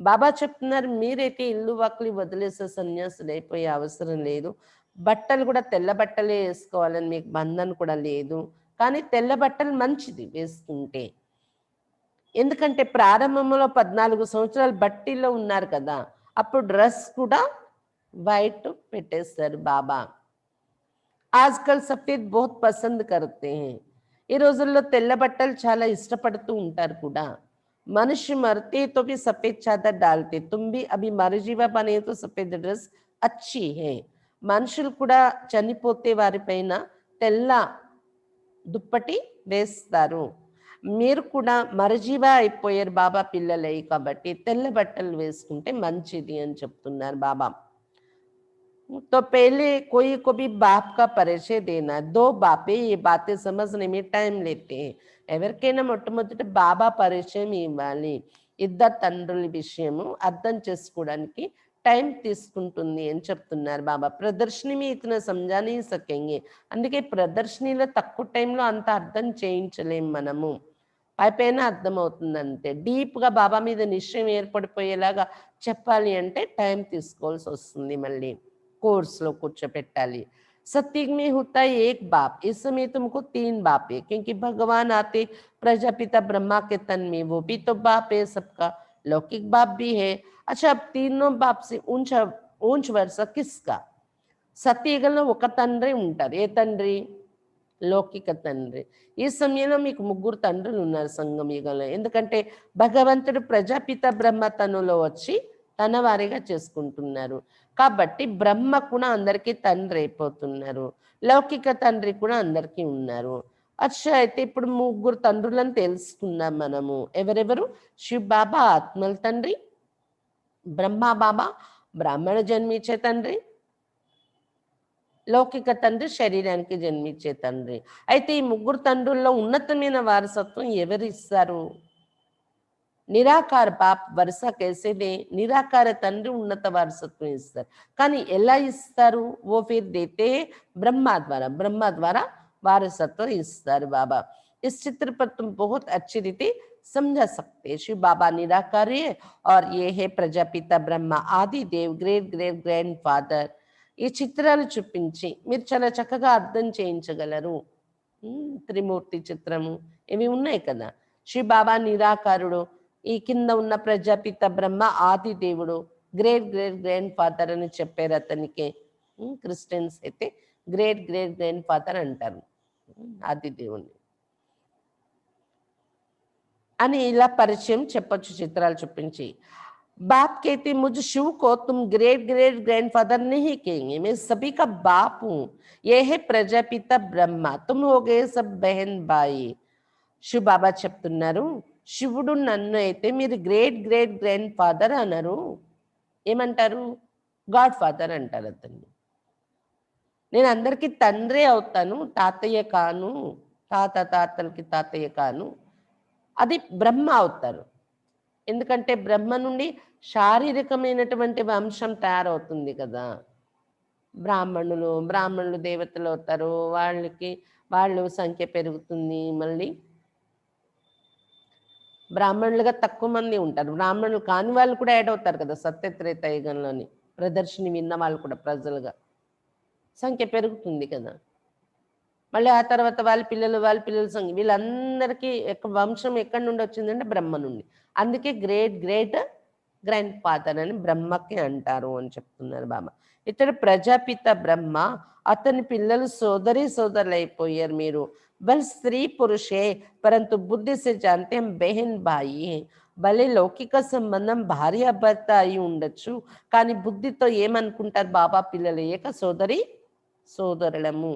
బాబా చెప్తున్నారు మీరైతే ఇల్లు వాకిలి వదిలేసే సన్యాసులు అయిపోయే అవసరం లేదు. బట్టలు కూడా తెల్ల బట్టలే వేసుకోవాలని మీకు బంధన కూడా లేదు, కానీ తెల్ల బట్టలు మంచిది వేసుకుంటే. ఎందుకంటే ప్రారంభంలో 14 సంవత్సరాలు బట్టీలో ఉన్నారు కదా, అప్పుడు డ్రెస్ కూడా వైట్ పెట్టేస్తారు బాబా. ఆజ్కల్ సఫేద్ బహుత్ పసంద్ కర్తే హై. ఈ రోజుల్లో తెల్ల బట్టలు చాలా ఇష్టపడుతూ ఉంటారు కూడా. మనిషి మరతే తో భీ సఫేద్ చాదర్ డాల్తే, తుమ్ భీ అభి మరజీవా బనే తో సఫేద్ డ్రెస్ అచ్చి హై. మనుషులు కూడా చనిపోతే వారిపైన తెల్ల దుప్పటి వేస్తారు. మీరు కూడా మరజీవా అయిపోయారు బాబా పిల్లలై కాబట్టి తెల్ల బట్టలు వేసుకుంటే మంచిది అని చెప్తున్నారు బాబా. तो पहले कोई को भी बाप का परिचय देना, दो बापे ये बातें समझने में टाइम लेते हैं. ఎవరికైనా మొట్టమొదటి బాబా పరిచయం ఇవ్వాలి. ఇద్దరు తండ్రుల విషయము అర్థం చేసుకోవడానికి టైం తీసుకుంటుంది అని చెప్తున్నారు బాబా. ప్రదర్శని మీ ఇతన సమజా नहीं सकेंगे. అందుకే ప్రదర్శనలో తక్కువ టైంలో అంత అర్థం చేయించలేం మనము. పైపైన అర్థమవుతుంది అంతే. డీప్గా బాబా మీద నిశ్చయం ఏర్పడిపోయేలాగా చెప్పాలి అంటే టైం తీసుకోవాల్సి వస్తుంది. మళ్ళీ కోర్సులో కూర్చోపెట్టాలి. सत्युग में होता है एक बाप, इस समय तुमको 3 बाप है, क्योंकि भगवान आते प्रजापिता ब्रह्मा के तन में, वो भी तो बाप है सबका, लौकिक बाप भी है. अच्छा, अब तीनों बाप से ऊंच वर्ष किसका? సత్యయుగంలో ఒక తండ్రి ఉంటారు. ఏ తండ్రి? లౌకిక తండ్రి. ఈ సమయంలో మీకు ముగ్గురు తండ్రులు ఉన్నారు సంగమ యుగంలో. ఎందుకంటే భగవంతుడు ప్రజాపిత బ్రహ్మ తనులో వచ్చి తన వారిగా చేసుకుంటున్నారు. కాబట్టి బ్రహ్మ కూడా అందరికీ తండ్రి అయిపోతున్నారు. లౌకిక తండ్రి కూడా అందరికీ ఉన్నారు. అచ్చా, అయితే ఇప్పుడు ముగ్గురు తండ్రులను తెలుసుకుందాం మనము. ఎవరెవరు? శివ్ బాబా ఆత్మల తండ్రి, బ్రహ్మ బాబా బ్రాహ్మణ జన్మించే తండ్రి, లౌకిక తండ్రి శరీరానికి జన్మించే తండ్రి. అయితే ఈ ముగ్గురు తండ్రుల్లో ఉన్నతమైన వారసత్వం ఎవరు ఇస్తారు? నిరాకార బాప్ వరుస కేసేదే, నిరాకార తండ్రి ఉన్నత వారసత్వం ఇస్తారు. కానీ ఎలా ఇస్తారు? ఓ ఫిర్ దేతే బ్రహ్మ ద్వారా వారసత్వం ఇస్తారు బాబా. इस चित्र पर तुम बहुत अच्छी रीति समझा सकते. शिव बाबा निराकारी है और ये है प्रजापिता ब्रह्मा आदि देव, ग्रेट ग्रेट ग्रैंड फादर. ఈ చిత్రాలు చూపించి మీరు చాలా చక్కగా అర్థం చేయించగలరు. త్రిమూర్తి చిత్రము ఇవి ఉన్నాయి కదా. శివ బాబా నిరాకారుడు, ఈ కింద ఉన్న ప్రజాపిత బ్రహ్మ ఆది దేవుడు, గ్రేట్ గ్రేట్ గ్రాండ్ ఫాదర్ అని చెప్పారు అతనికి. క్రిస్టియన్స్ అయితే గ్రేట్ గ్రేట్ గ్రాండ్ ఫాదర్ అంటారు ఆది దేవుణ్ణి అని ఇలా పరిచయం చెప్పొచ్చు చిత్రాలు చూపించి. बाप कहते मुझे शिव को तुम ग्रेट ग्रेट ग्रैंडफादर नहीं कहेंगे, मैं सभी का बाप हूं. ये है प्रजापिता ब्रह्मा, तुम हो गए सब बहन भाई. శివ బాబా చెప్తున్నారు, శివుడు నన్ను అయితే మీరు గ్రేట్ గ్రేట్ గ్రాండ్ ఫాదర్ అన్నారు. ఏమంటారు? గాడ్ ఫాదర్ అంటారు అతన్ని. నేను అందరికీ తండ్రి అవుతాను, తాతయ్య కాను, తాతలకి తాతయ్య కాను. అది బ్రహ్మ అవుతారు. ఎందుకంటే బ్రహ్మ నుండి శారీరకమైనటువంటి వంశం తయారవుతుంది కదా. బ్రాహ్మణులు దేవతలు అవుతారు. వాళ్ళు సంఖ్య పెరుగుతుంది. మళ్ళీ బ్రాహ్మణులుగా తక్కువ మంది ఉంటారు. బ్రాహ్మణులు కాని వాళ్ళు కూడా యాడ్ అవుతారు కదా సత్యత్రేతయుగంలోని. ప్రదర్శని విన్న వాళ్ళు కూడా ప్రజలుగా సంఖ్య పెరుగుతుంది కదా. మళ్ళీ ఆ తర్వాత వాళ్ళ పిల్లల సంఖ్య, వీళ్ళందరికీ వంశం ఎక్కడి నుండి వచ్చిందంటే బ్రహ్మ నుండి. అందుకే గ్రేట్ గ్రేట్ గ్రాండ్ ఫాదర్ అని బ్రహ్మకి అంటారు అని చెప్తున్నారు బాబా. ఇతడు ప్రజాపిత బ్రహ్మ, అతని పిల్లలు సోదరులు అయిపోయారు మీరు. బల్ స్త్రీ పురుషే పరంతు బుద్ధి సే జాంతే హం బెహన్ భాయి. భలే లౌకిక సంబంధం భార్యాభర్త అయి ఉండొచ్చు, కానీ బుద్ధితో ఏమనుకుంటారు? బాబా పిల్లలు ఏక సోదరులము.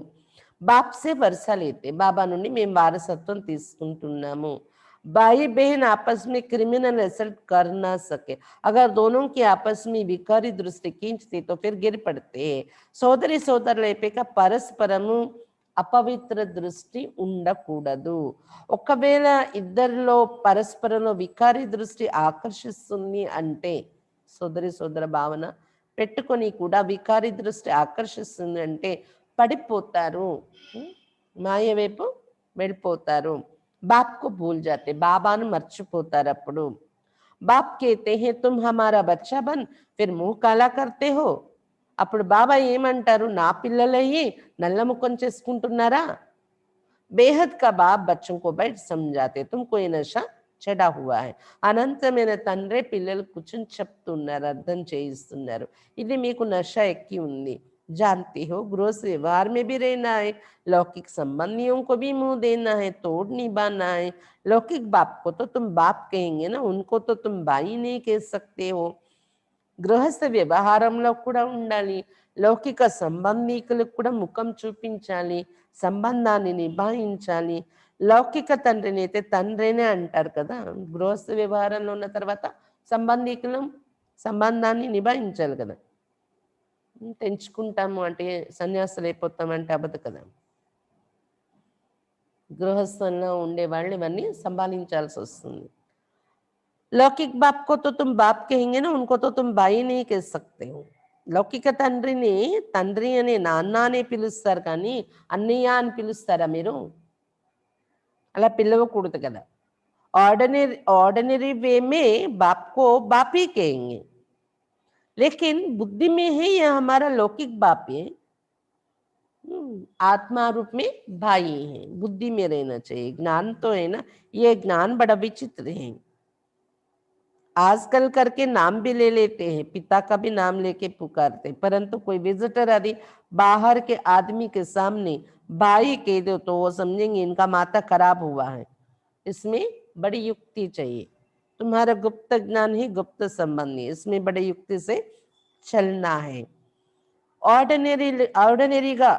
బాప్సే వరుసలైతే బాబా నుండి మేము వారసత్వం తీసుకుంటున్నాము. भाई बहन आपस में क्रिमिनल असल्ट कर ना सके, अगर दोनों की आपस में विकारी दृष्टि खींचती तो फिर गिर पड़ते. సోదరులైపోయాక పరస్పరము అపవిత్ర దృష్టి ఉండకూడదు. ఒకవేళ ఇద్దరిలో పరస్పరంలో వికారి దృష్టి ఆకర్షిస్తుంది అంటే, సోదర భావన పెట్టుకొని కూడా వికారి దృష్టి ఆకర్షిస్తుంది అంటే పడిపోతారు, మాయ వైపు వెళ్ళిపోతారు. बाप को भूल जाते, బాబాను మర్చిపోతారు. అప్పుడు బాప్ कहते हैं तुम हमारा बच्चा बन फिर मुंह काला करते हो. అప్పుడు బాబా ఏమంటారు? నా పిల్లలయ్యి నల్ల ముఖం చేసుకుంటున్నారా? బేహద్ కా బాప్ బచ్చం కో బైట్ సమझाते तुम कोई नशा చెడా హువా హై. అనంతమైన తండ్రే పిల్లలు కూర్చొని చెప్తున్నారు, అర్థం చేయిస్తున్నారు. ఇది మీకు నష ఎక్కి ఉంది. जानती हो गृह से व्यवहार में भी रहना है, लौकिक संबंधियों को भी मुंह देना है, तोड़ निभाना है। लौकिक बाप को तो तुम बाप कहेंगे ना, उनको तो तुम भाई नहीं कह सकते हो। గృహస్థ వ్యవహారంలో కూడా ఉండాలి, లౌకిక సంబంధీకులకు కూడా ముఖం చూపించాలి, సంబంధాన్ని నిభాయించాలి. లౌకిక తండ్రిని అయితే తండ్రినే అంటారు కదా, గృహస్థ వ్యవహారంలో ఉన్న తర్వాత సంబంధీకులు సంబంధాన్ని నిభాయించాలి కదా. తెంచుకుంటాము అంటే సన్యాసులు అయిపోతామంటే అబద్ధం కదా. గృహస్థంలో ఉండేవాళ్ళు ఇవన్నీ సంభాలించాల్సి వస్తుంది. लौकिक बाप को तो तुम बाप कहेंगे ना, उनको तो तुम भाई नहीं कह सकते हो. లౌకిక తండ్రిని తండ్రి అని నాన్న అనే పిలుస్తారు, కానీ అన్నయ్య అని పిలుస్తారా మీరు? అలా పిలవకూడదు కదా. ऑर्डिनरी वे में बाप को बाप ही कहेंगे, लेकिन बुद्धि में है यह हमारा लौकिक बाप है, आत्मा रूप में भाई है. बुद्धि में रहना चाहिए. ज्ञान तो है ना, ये ज्ञान बड़ा विचित्र है. आजकल करके नाम भी ले लेते हैं, पिता का भी नाम लेके पुकारते, परंतु कोई विजिटर यदि बाहर के आदमी के सामने भाई कह दो तो वो समझेंगे इनका माता खराब हुआ है. इसमें बड़ी युक्ति चाहिए. तुम्हारा गुप्त ज्ञान ही गुप्त संबंधी, इसमें बड़ी युक्ति से चलना है. ఆర్డినరీగా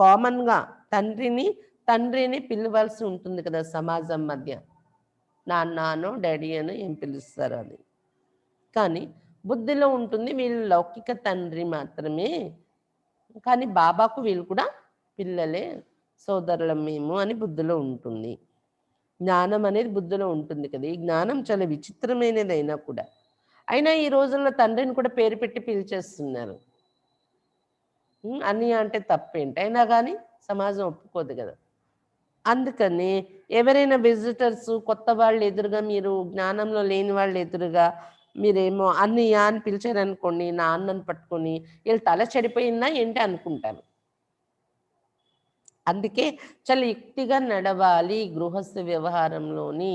కామన్గా తండ్రిని పిలవాల్సి ఉంటుంది కదా సమాజం మధ్య. నాన్ననో డాడీ అని ఏం పిలుస్తారు అది. కానీ బుద్ధిలో ఉంటుంది వీళ్ళు లౌకిక తండ్రి మాత్రమే, కానీ బాబాకు వీళ్ళు కూడా పిల్లలే, సోదరులం మేము అని బుద్ధిలో ఉంటుంది. జ్ఞానం అనేది బుద్ధిలో ఉంటుంది కదా. ఈ జ్ఞానం చాలా విచిత్రమైనది అయినా కూడా, అయినా ఈ రోజుల్లో తండ్రిని కూడా పేరు పెట్టి పిలిచేస్తున్నారు. అన్నయ్య అంటే తప్పేంటి, అయినా కానీ సమాజం ఒప్పుకోదు కదా. అందుకని ఎవరైనా విజిటర్స్ కొత్త వాళ్ళు ఎదురుగా, మీరు జ్ఞానంలో లేని వాళ్ళు ఎదురుగా మీరేమో అన్నయ్య అని పిలిచారనుకోండి, నా అన్నను పట్టుకొని వీళ్ళు తల చెడిపోయిందా ఏంటి అనుకుంటాను. అందుకే చాలా యుక్తిగా నడవాలి గృహస్థ వ్యవహారంలోని.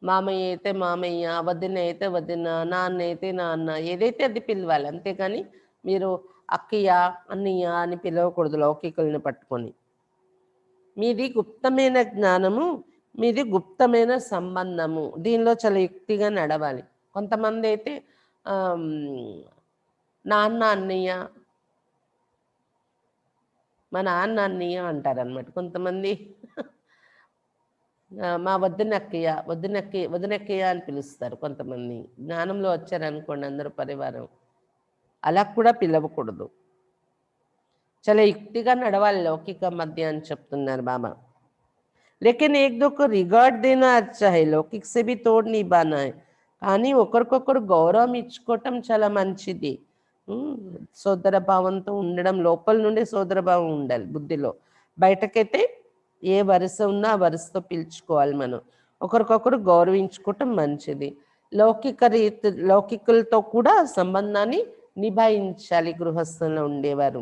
మామయ్య అయితే మామయ్య, వదిన అయితే వదిన, నాన్న అయితే నాన్న, ఏదైతే అది పిలవాలి. అంతేకాని మీరు అక్కయ్య అన్నయ్య అని పిలవకూడదు లౌకికుల్ని పట్టుకొని. మీది గుప్తమైన జ్ఞానము, మీది గుప్తమైన సంబంధము, దీనిలో చాలా యుక్తిగా నడవాలి. కొంతమంది అయితే నాన్న అన్నయ్య, మా నాన్న అన్నయ్య అంటారనమాట కొంతమంది. మా వదినక్కయ్య వదినక్కయ్య అని పిలుస్తారు కొంతమంది. జ్ఞానంలో వచ్చారనుకోండి అందరూ పరివారం, అలా కూడా పిలవకూడదు. చాలా యుక్తిగా నడవాలి లౌకిక మధ్య అని చెప్తున్నారు బాబా. లేకిన్ ఏక్ దో కో రిగార్డ్ దేనా అచ్చా హై, లౌకిక్ సే భీ తోడ్ నిభానా హై. కానీ ఒకరికొకరు గౌరవం ఇచ్చుకోవటం చాలా మంచిది. సోదర భావంతో ఉండడం, లోపల నుండి సోదర భావం ఉండాలి బుద్ధిలో. బయటకైతే ఏ వరుస ఉన్నా ఆ వరుసతో పిలుచుకోవాలి మనం. ఒకరికొకరు గౌరవించుకోవటం మంచిది. లౌకికులతో కూడా సంబంధాన్ని నిభాయించాలి గృహస్థంలో ఉండేవారు.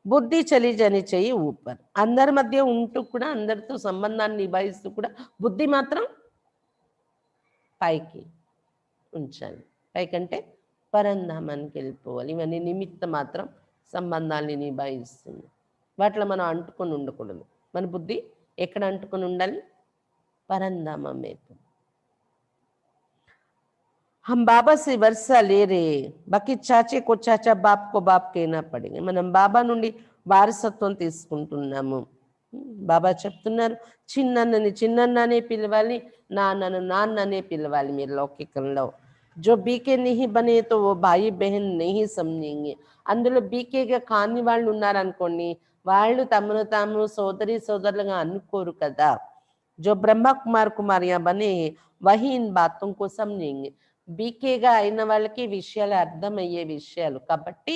బుద్ధి చలి జని చెయ్యి ఊపర్, అందరి మధ్య ఉంటూ కూడా అందరితో సంబంధాన్ని నిభాయిస్తూ కూడా బుద్ధి మాత్రం పైకి ఉంచాలి. పైకంటే పరంధామానికి వెళ్ళిపోవాలి. ఇవన్నీ నిమిత్త మాత్రం సంబంధాన్ని నిభాయిస్తుంది. వాటిలో మనం అంటుకొని ఉండకూడదు. మన బుద్ధి ఎక్కడ అంటుకొని ఉండాలి? పరంధామం వైపు. हम बाबा से वर्षा ले रहे, बाकी चाचे को चाचा बाप को बाप कहना पड़ेगा. మనం బాబా నుండి వారసత్వం తీసుకుంటున్నాము. బాబా చెప్తున్నారు చిన్నన్నని చిన్నన్ననే పిలవాలి, నాన్నను నాన్ననే పిలవాలి మీరు లౌకికంలో. जो बीके नहीं बने तो वो भाई बहन नहीं समझेंगे. అందులో బీకేగా కాని వాళ్ళు ఉన్నారనుకోండి, వాళ్ళు తమను తాము సోదరి సోదరులుగా అనుకోరు కదా. जो ब्रह्मा कुमार कुमारियां बने वही इन बातों को समझेंगे. బీకేగా అయిన వాళ్ళకి విషయాలు అర్థమయ్యే విషయాలు కాబట్టి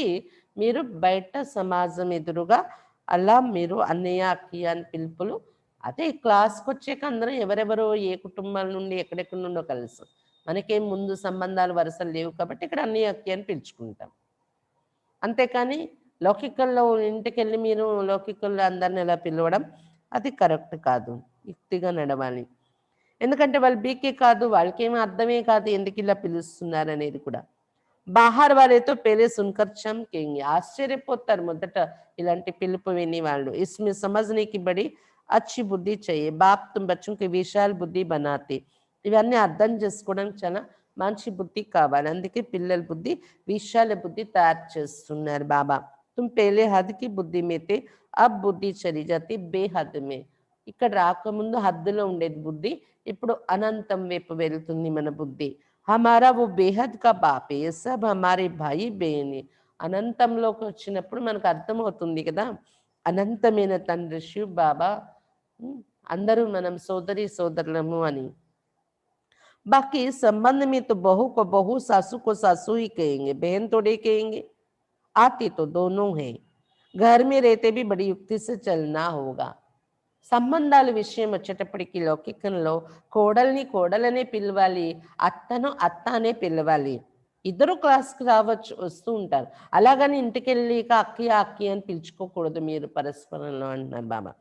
మీరు బయట సమాజం ఎదురుగా అలా మీరు అన్నయ్య అక్కయ్య అని పిలుపులు. అదే క్లాస్కి వచ్చాక అందరం ఎవరెవరో ఏ కుటుంబాల నుండి ఎక్కడెక్కడి నుండో కలుసు, మనకేం ముందు సంబంధాలు వరుసలు లేవు కాబట్టి ఇక్కడ అన్నయ్య అక్కయ్య అని పిలుచుకుంటాం. అంతేకాని లౌకికల్లో ఇంటికి వెళ్ళి మీరు లౌకికల్లో అందరిని ఎలా పిలవడం అది కరెక్ట్ కాదు. యుక్తిగా నడవాలి. ఎందుకంటే వాళ్ళు బీకే కాదు, వాళ్ళకేమీ అర్థమే కాదు ఎందుకు ఇలా పిలుస్తున్నారనేది కూడా. బాహర్ వాले तो पहले सुनकर चमकेंगे, ఆశ్చర్యపోతారు మొదట ఇలాంటి పిలుపు విని వాళ్ళు. इसमें समझने की बड़ी अच्छी बुद्धि चाहिए, बाप तुम बच्चों की विशाल बुद्धि बनाते. ఇవన్నీ అర్థం చేసుకోవడానికి చాలా మంచి బుద్ధి కావాలి. అందుకే పిల్లల బుద్ధి విశాల బుద్ధి తయారు చేస్తున్నారు బాబా. तुम पहले हद की बुद्धि में थे, अब बुद्धि चली जाती బేహద్ మే. ఇక్కడ రాకముందు హద్దులో ఉండేది బుద్ధి, ఇప్పుడు అనంతం వైపు వెళ్తుంది మన బుద్ధి. हमारा वो बेहद का बाप है, ये सब हमारे भाई बहन है. అనంతంలోకి వచ్చినప్పుడు మనకు అర్థమవుతుంది కదా, అనంతమైన తండ్రి శివ్ బాబా, అందరూ మనం సోదరి సోదరులము అని. बाकी संबंध में तो बहू को बहू, सासू को सासू ही कहेंगे, बहन थोड़े कहेंगे. आती तो दोनों है, घर में रहते भी बड़ी युक्ति से चलना होगा. సంబంధాల విషయం వచ్చేటప్పటికి లౌకికంలో కోడల్ని కోడలనే పిలవాలి, అత్తను అత్త అనే పిలవాలి. ఇద్దరు క్లాస్కి రావచ్చు, వస్తూ ఉంటారు. అలాగని ఇంటికి వెళ్ళాక అక్కి అక్కి అని పిలుచుకోకూడదు మీరు పరస్పరంలో అంటున్నారు బాబా.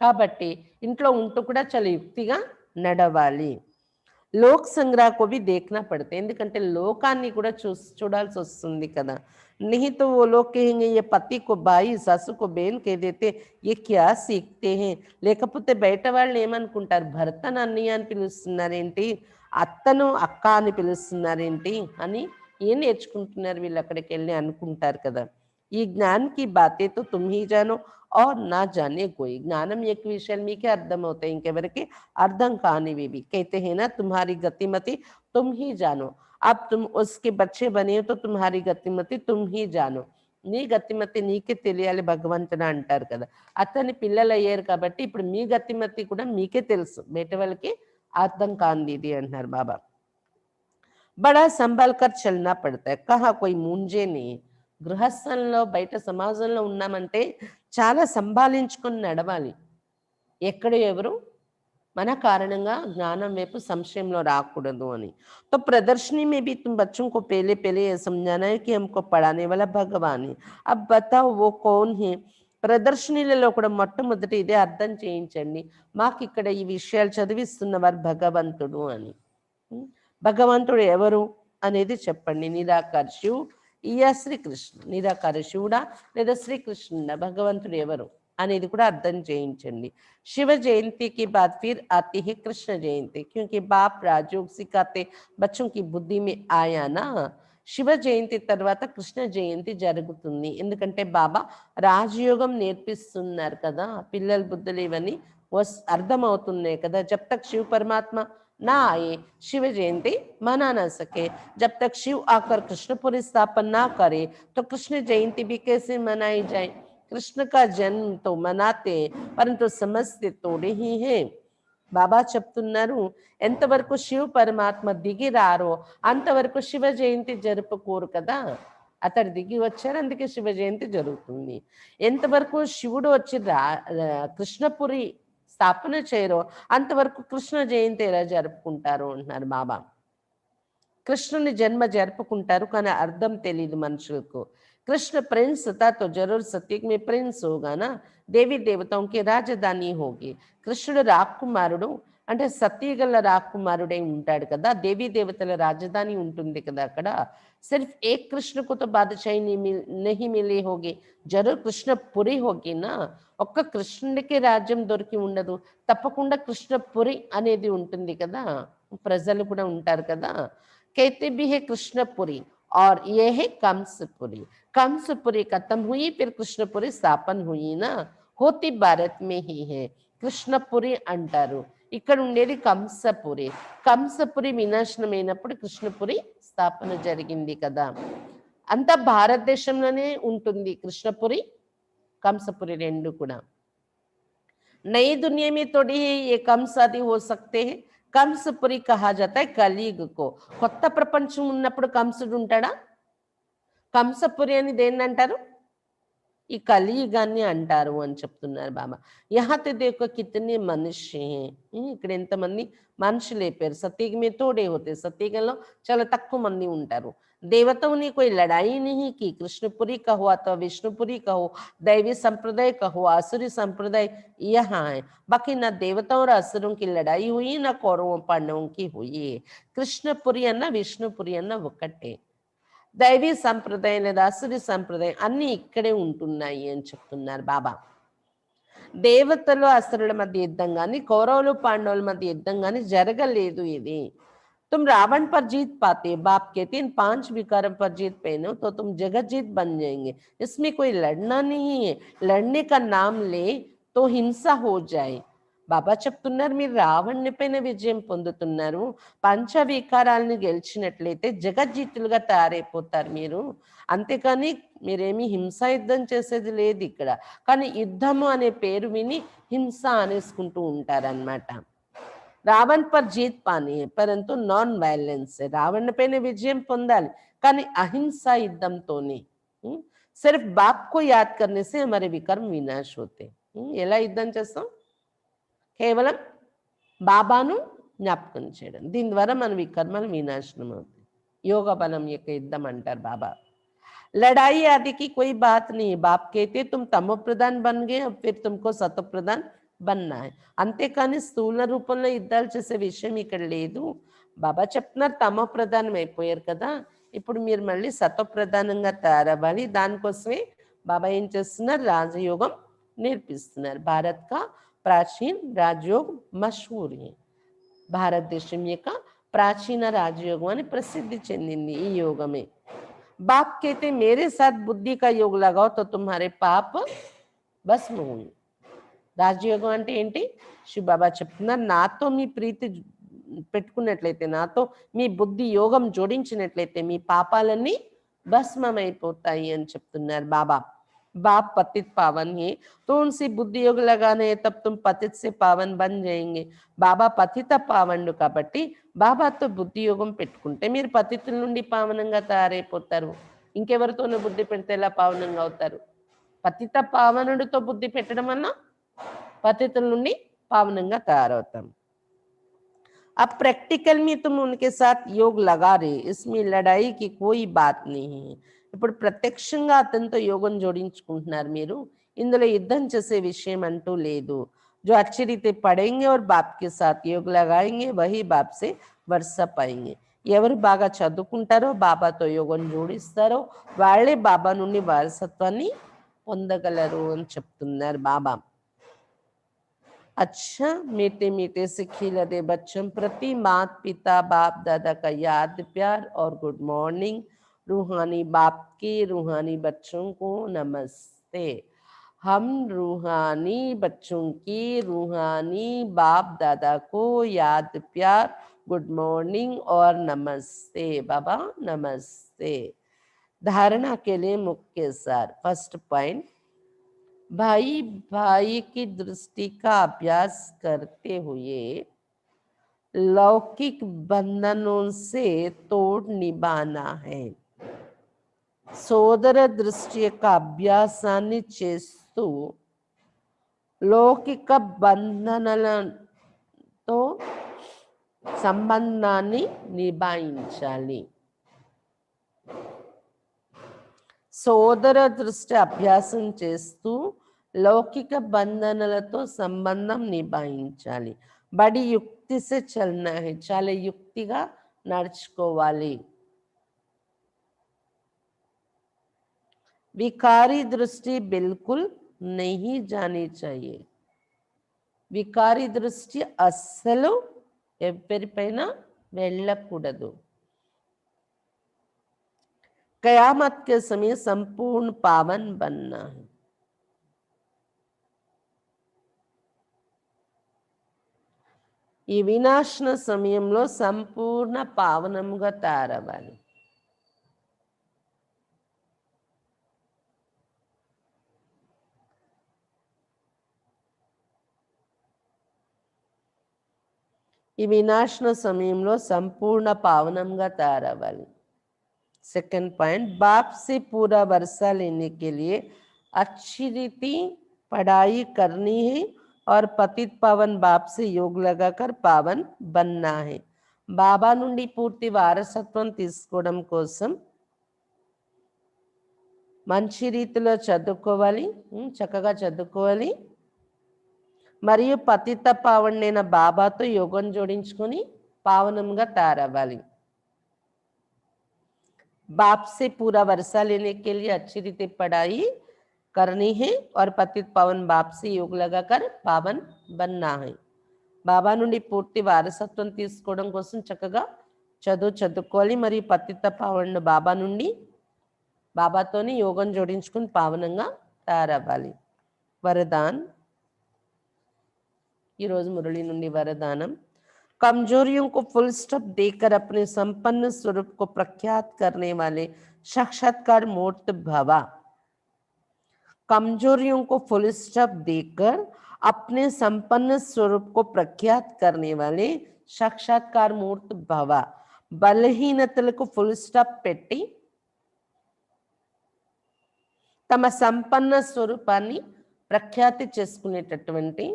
కాబట్టి ఇంట్లో ఉంటూ కూడా చాలా యుక్తిగా నడవాలి. లోక్ సంగ్రహ को भी देखना पड़ता है, ఎందుకంటే లోకాన్ని కూడా చూడాల్సి వస్తుంది కదా. नहीं तो वो लोग कहेंगे ये पति को भाई, सासू को बहन कह देते, ये क्या सीखते हैं. లేకపోతే బయట వాళ్ళు ఏమనుకుంటారు, భర్తను అన్నయ్య అని పిలుస్తున్నారేంటి, అత్తను అక్క అని పిలుస్తున్నారేంటి అని ఏం నేర్చుకుంటున్నారు వీళ్ళు అక్కడికి వెళ్ళి అనుకుంటారు కదా. ఈ జ్ఞాన్కి బాతే తో తుమ్ హీ జానో और ना जाने कोई. జ్ఞానం యొక్క విషయాలు మీకే అర్థమవుతాయి, ఇంకెవరికి అర్థం కానివి. कहते हैं ना, तुम्हारी गतिमति तुम ही जानो. अब तुम उसके बच्चे बने हो तो तुम्हारी गतिमति तुम ही जानो. నీ గతిమతి నీకే తెలియాలి భగవంతుడు అంటారు కదా. అతని పిల్లలు అయ్యారు కాబట్టి ఇప్పుడు మీ గతిమతి కూడా మీకే తెలుసు, బయట వాళ్ళకి అర్థం కాంది ఇది అంటున్నారు బాబా. బడా సంభాల్ కర్ చల్నా పడతా హై, కహా కోయి ముంజే నీ. గృహస్థంలో బయట సమాజంలో ఉన్నామంటే చాలా సంభాలించుకొని నడవాలి. ఎక్కడ ఎవరు మన కారణంగా జ్ఞానం వైపు సంశయంలో రాకూడదు అని. तो प्रदर्शनी में भी तुम बच्चों को पहले पहले ये समझाना है कि हमको पढ़ाने वाला भगवान है, अब बताओ वो कौन है. ప్రదర్శనీలలో కూడా మొట్టమొదటి ఇదే అర్థం చేయించండి, మాకు ఇక్కడ ఈ విషయాలు చదివిస్తున్నవారు భగవంతుడు అని. భగవంతుడు ఎవరు అనేది చెప్పండి. నిరాకార శివు या శ్రీకృష్ణ, నిరాకార శివుడా లేదా శ్రీకృష్ణుడా, భగవంతుడు ఎవరు అనేది కూడా అర్థం చేయించండి. शिव जयंती के बाद फिर आती है कृष्ण जयंती, क्योंकि बाप राजयोग सिखाते बच्चों की बुद्धि में आया ना. శివ జయంతి తర్వాత కృష్ణ జయంతి జరుగుతుంది, ఎందుకంటే బాబా రాజయోగం నేర్పిస్తున్నారు కదా, పిల్లల బుద్ధులు ఇవన్నీ అర్థమవుతున్నాయి కదా. జబ్ తక్ శివ పరమాత్మ ना आए शिव जयंती मना ना सके, जब तक शिव आकर कृष्णपुरी स्थापन ना करे तो कृष्ण जयंती भी कैसे मनाई जाए. कृष्ण का जन्म तो मनाते परंतु समझते थोड़े ही हैं. బాబా చెప్తున్నారు, ఎంతవరకు శివ పరమాత్మ దిగి రారో అంతవరకు శివ జయంతి జరుపుకోరు కదా. అతడు దిగి వచ్చారు, అందుకే శివ జయంతి జరుగుతుంది. ఎంతవరకు శివుడు వచ్చి కృష్ణపురి స్థాపన చేయరో అంతవరకు కృష్ణ జయంతి ఎలా జరుపుకుంటారు అంటున్నారు బాబా. కృష్ణుని జన్మ జరుపుకుంటారు కానీ అర్థం తెలియదు మనుషులకు. कृष्ण प्रिंस था तो जरूर सत्युग में प्रिंस होगा ना, देवी देवताओं की राजधानी होगी. కృష్ణుడు రాకుమారుడు అంటే సత్యగల రాకుమారుడై ఉంటాడు కదా, దేవీ దేవతల రాజధాని ఉంటుంది కదా అక్కడ. सिर्फ एक कृष्ण को तो बादशाही नहीं मिली होगी, जरूर కృష్ణపురి होगी ना. ఒక్క కృష్ణుడికి రాజ్యం దొరికి ఉండదు, తప్పకుండా కృష్ణపురి అనేది ఉంటుంది కదా, ప్రజలు కూడా ఉంటారు కదా. कहते भी है कृष्णपुरी और ये है कंसपुरी. कंसपुरी खत्म हुई फिर कृष्णपुरी स्थापन हुई ना, होती भारत में ही है. కృష్ణపురి అంటారు, ఇక్కడ ఉండేది కంసపురి. కంసపురి వినాశనమైనప్పుడు కృష్ణపురి స్థాపన జరిగింది కదా. అంతా భారతదేశంలోనే ఉంటుంది కృష్ణపురి కంసపురి రెండు కూడా. नई दुनिया में थोड़ी ही ये कंस आदि हो सकते हैं. కంసపురి కహా జాతా హై కలియుగ్ కో. కొత్త ప్రపంచం ఉన్నప్పుడు కంసుడు ఉంటాడా? కంసపురి అని దేన్ని అంటారు? ఈ కలియుగాన్ని అంటారు అని చెప్తున్నారు బాబా. यहाँ तो देखो कितने मनुष्य हैं. ఇక్కడ ఎంతమంది మనుషులు అయిపోయారు. సత్యుగమే తోడే होते. సత్యుగంలో చాలా తక్కువ మంది ఉంటారు. देवताओं ने कोई लड़ाई नहीं की. कृष्णपुरी का हुआ तो विष्णुपुरी का हो, दैवी संप्रदाय का हुआ, असुरी संप्रदाय यहाँ है. बाकी ना देवताओं और असुरों की लड़ाई हुई, ना कौरवों पांडवों की हुई है. కృష్ణపురి అన్న విష్ణుపురి అన్న ఒకటే. దైవీ సంప్రదాయం లేదా అసురి సంప్రదాయం అన్నీ ఇక్కడే ఉంటున్నాయి అని చెప్తున్నారు బాబా. దేవతలు అసురుల మధ్య యుద్ధం కానీ కౌరవులు పాండవుల మధ్య యుద్ధం కానీ జరగలేదు ఇది. तुम रावण पर जीत पाते हो. बाप कहते इन 5 विकारों पर जीत पाए तो तुम जगत जीत बन जाएंगे. इसमें कोई लड़ना नहीं है. लड़ने का नाम ले तो हिंसा हो जाए. బాబా చెప్తున్నారు మీరు రావణ్ణి పైన విజయం పొందుతున్నారు, పంచవికారాలను గెలిచినట్లయితే జగజ్జీతులుగా తయారైపోతారు మీరు. అంతేకాని మీరేమి హింసా యుద్ధం చేసేది లేదు ఇక్కడ. కానీ యుద్ధము అనే పేరు విని హింస అనేసుకుంటూ ఉంటారన్నమాట. రావణ్ పర్ జీత్ పాని పరంతు నాన్ వైలెన్స్. రావణ్ పైన విజయం పొందాలి కానీ అహింసా యుద్ధంతోనే. సిర్ఫ్ బాప్ కో యాద్ కర్నే సే హమారే వికర్మ వినాశ్ హోతే. ఎలా యుద్ధం చేస్తాం? కేవలం బాబాను జ్ఞాపకం చేయడం. దీని ద్వారా మన వికర్మలు వినాశనం అవుతాయి. యోగ బలం యొక్క యుద్ధం అంటారు బాబా. लड़ाई आदि की कोई बात नहीं. बाप कहते तुम तमो प्रधान बन गए, अब फिर तुमको सतो प्रधान बनना है. అంతేకాని స్థూల రూపంలో యుద్ధాలు చేసే విషయం ఇక్కడ లేదు. బాబా చెప్తున్నారు తమో ప్రధానం అయిపోయారు కదా, ఇప్పుడు మీరు మళ్ళీ సతో ప్రధానంగా తయారవ్వాలి. దానికోసమే బాబా ఏం చేస్తున్నారు? రాజయోగం నేర్పిస్తున్నారు. భారత్ కా ప్రాచీన రాజయోగ మషహూర్ है. భారతదేశం యొక్క ప్రాచీన రాజయోగం అని ప్రసిద్ధి చెందింది ఈ యోగమే. बाप कहते मेरे साथ बुद्धि का योग लगाओ तो तुम्हारे पाप భస్మ होंगे. రాజయోగం అంటే ఏంటి? శివ బాబా చెప్తున్నారు నాతో మీ ప్రీతి పెట్టుకున్నట్లయితే, నాతో మీ బుద్ధి యోగం జోడించినట్లయితే మీ పాపాలన్నీ భస్మమైపోతాయి అని చెప్తున్నారు బాబా. बाप पतित पावन है तो उनसे बुद्धि योग लगाने तब तुम पतित से पावन बन जाएंगे. బాబా పతిత పావనుడు కాబట్టి బాబాతో బుద్ధి యోగం పెట్టుకుంటే మీరు పతితుల నుండి పావనంగా తయారైపోతారు. ఇంకెవరితోనూ బుద్ధి పెడితే ఎలా పావనంగా అవుతారు? పతిత పావనుడితో బుద్ధి పెట్టడం వల్ల పతితుల నుండి పావనంగా తయారవుతాం. अब प्रैक्टिकल में तुम उनके साथ योग लगा रहे, इसमें लड़ाई की कोई बात नहीं है. ఇప్పుడు ప్రత్యక్షంగా అతనితో యోగం జోడించుకుంటున్నారు మీరు. ఇందులో యుద్ధం చేసే విషయం అంటూ లేదు. जो अच्छी रीते पढ़ेंगे और बाप के साथ योग लगाएंगे वही बाप से वर्षा पाएंगे. ఎవరు బాగా చదువుకుంటారో బాబాతో యోగం జోడిస్తారో వాళ్ళే బాబా నుండి వారసత్వాన్ని పొందగలరు అని చెప్తున్నారు బాబా. अच्छा मीठे मीठे से खिलते बच्चों प्रति माता पिता बाप दादा का याद प्यार और गुड मॉर्निंग. रूहानी बाप के रूहानी बच्चों को नमस्ते. हम रूहानी बच्चों की रूहानी बाप दादा को याद प्यार गुड मॉर्निंग और नमस्ते. बाबा नमस्ते. धारणा के लिए मुख्य सार. फर्स्ट पॉइंट, भाई भाई की दृष्टि का अभ्यास करते हुए लौकिक बंधनों से तोड़ निभाना है. సోదర దృష్టి యొక్క అభ్యాసాన్ని చేస్తూ లౌకిక బంధనాలతో సంబంధాన్ని నిభాయించాలి. సోదర దృష్టి అభ్యాసం చేస్తూ లౌకిక బంధనాలతో సంబంధం నిభాయించాలి. బడి యుక్తి సే చల్నా హై. చాలా యుక్తిగా నడుచుకోవాలి. विकारी दृष्टि बिल्कुल नहीं जानी चाहिए. विकारी दृष्टि అస్సలు ఎవరిపైన వెళ్ళకూడదు. कयामत के समय संपूर्ण पावन बनना है. ఈ వినాశన సమయంలో సంపూర్ణ పావనముగా తయారవ్వాలి. ఈ వినాశన సమయంలో సంపూర్ణ పావనంగా తయారవ్వాలి. सेकंड पॉइंट, बाप से पूरा वर्षा लेने के लिए अच्छी रीति पढ़ाई करनी है और పతిత్ పవన్ బాప్ से योग लगाकर పావన్ बनना है. బాబా నుండి పూర్తి వారసత్వం తీసుకోవడం కోసం మంచి రీతిలో చదువుకోవాలి, చక్కగా చదువుకోవాలి, మరియు పతిత పావనైన బాబాతో యోగం జోడించుకొని పావనంగా తయారవ్వాలి. बाप से पूरा वर्षा लेने के लिए अच्छी रीति पढ़ाई करनी है और पतित पावन बाप से योग लगाकर पावन बनना है. బాబా నుండి పూర్తి వారసత్వం తీసుకోవడం కోసం చక్కగా చదువుకోవాలి, మరియు పతిత పావన బాబా నుండి బాబాతోని యోగం జోడించుకుని పావనంగా తయారవ్వాలి. వరదాన్ ఈరోజు మురళి నుండి వరదానం. कमजोरियों को फुल स्टॉप देकर अपने संपन्न स्वरूप को प्रख्यात करने वाले साक्षात्कार मूर्त भवा. कमजोरियों को फुल स्टॉप देकर अपने संपन्न स्वरूप को प्रख्यात करने वाले साक्षात्कार मूर्त भवा. బలహీనతలకు ఫుల్ స్టాప్ పెట్టి తమ సంపన్న స్వరూపాన్ని ప్రఖ్యాతి చేసుకునేటటువంటి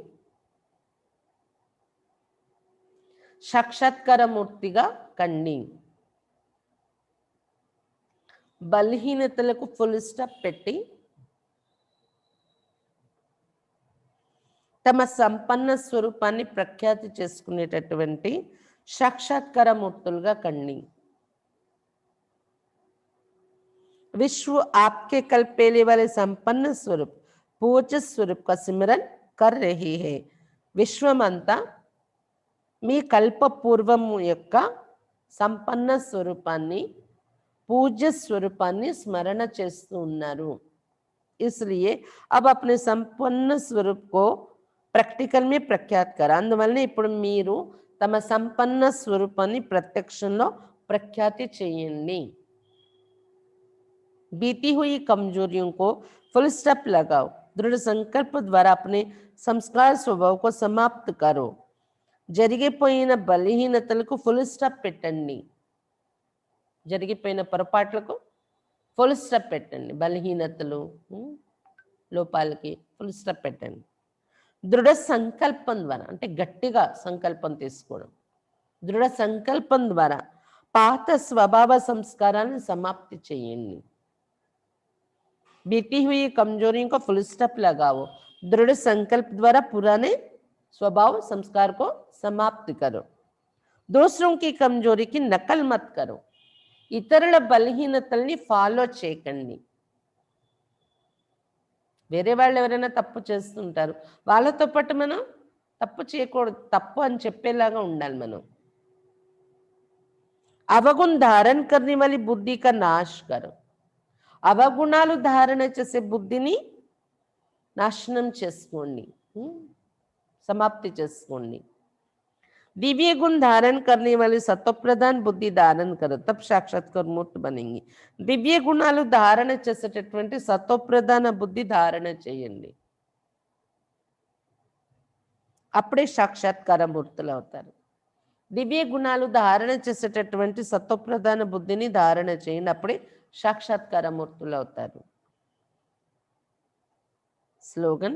సాక్షాత్కార మూర్తిగా కండి. బలహీనతలకు ఫుల్ స్టాప్ పెట్టి తమ సంపన్న స్వరూపాన్ని ప్రఖ్యాతి చేసుకునేటటువంటి సాక్షాత్కార మూర్తులుగా కండి. विश्व आपके कल पहले वाले संपन्न स्वरूप पूज्य स्वरूप का सिमरन कर रही है. విశ్వమంతా మీ కల్పపూర్వము యొక్క సంపన్న స్వరూపాన్ని, పూజ్య స్వరూపాన్ని స్మరణ చేస్తూ ఉన్నారు. इसलिए अब अपने संपन्न स्वरूप को प्रैक्टिकल में प्रख्यात करा. అందువల్ల ఇప్పుడు మీరు తమ సంపన్న స్వరూపాన్ని ప్రత్యక్షంలో ప్రఖ్యాతి చేయండి. बीती हुई कमजोरियों को फुल स्टॉप लगाओ. दृढ़ संकल्प द्वारा अपने संस्कार स्वभाव को समाप्त करो. జరిగిపోయిన బలహీనతలకు ఫుల్ స్టాప్ పెట్టండి. జరిగిపోయిన పొరపాట్లకు ఫుల్ స్టాప్ పెట్టండి. బలహీనతలు, లోపాలకి ఫుల్ స్టాప్ పెట్టండి. దృఢ సంకల్పం ద్వారా, అంటే గట్టిగా సంకల్పం తీసుకోవడం, దృఢ సంకల్పం ద్వారా పాత స్వభావ సంస్కారాన్ని సమాప్తి చేయండి. बीती हुई कमजोरियों को फुल स्टॉप लगाओ. दृढ़ संकल्प द्वारा पुराने स्वभाव संस्कार को समाप्त करो. दूसरों की कमजोरी की नकल मत करो. ఇతరుల బలహీనతల్ని ఫాలో చేయకండి. వేరే వాళ్ళు ఎవరైనా తప్పు చేస్తుంటారు, వాళ్ళతో పాటు మనం తప్పు చేయకూడదు, తప్పు అని చెప్పేలాగా ఉండాలి మనం. అవగుణ ధారణ करने वाली बुद्धि का नाश करो. అవగుణాలు ధారణ చేసే బుద్ధిని నాశనం చేసుకోండి, సమాప్తి చేసుకోండి. दिव्य गुण धारण करने वाली सत्व प्रधान बुद्धि धारण करो, तब साक्षात्कार मूर्त बनेंगे. దివ్య గుణాలు ధారణ చేసేటటువంటి సత్వ ప్రధాన బుద్ధి ధారణ చేయండి, అప్పుడే సాక్షాత్కార మూర్తులు అవుతారు. దివ్య గుణాలు ధారణ చేసేటటువంటి సత్వ ప్రధాన బుద్ధిని ధారణ చేయండి, అప్పుడే साक्षात्कार मूर्तुలు అవుతారు. स्लोगन.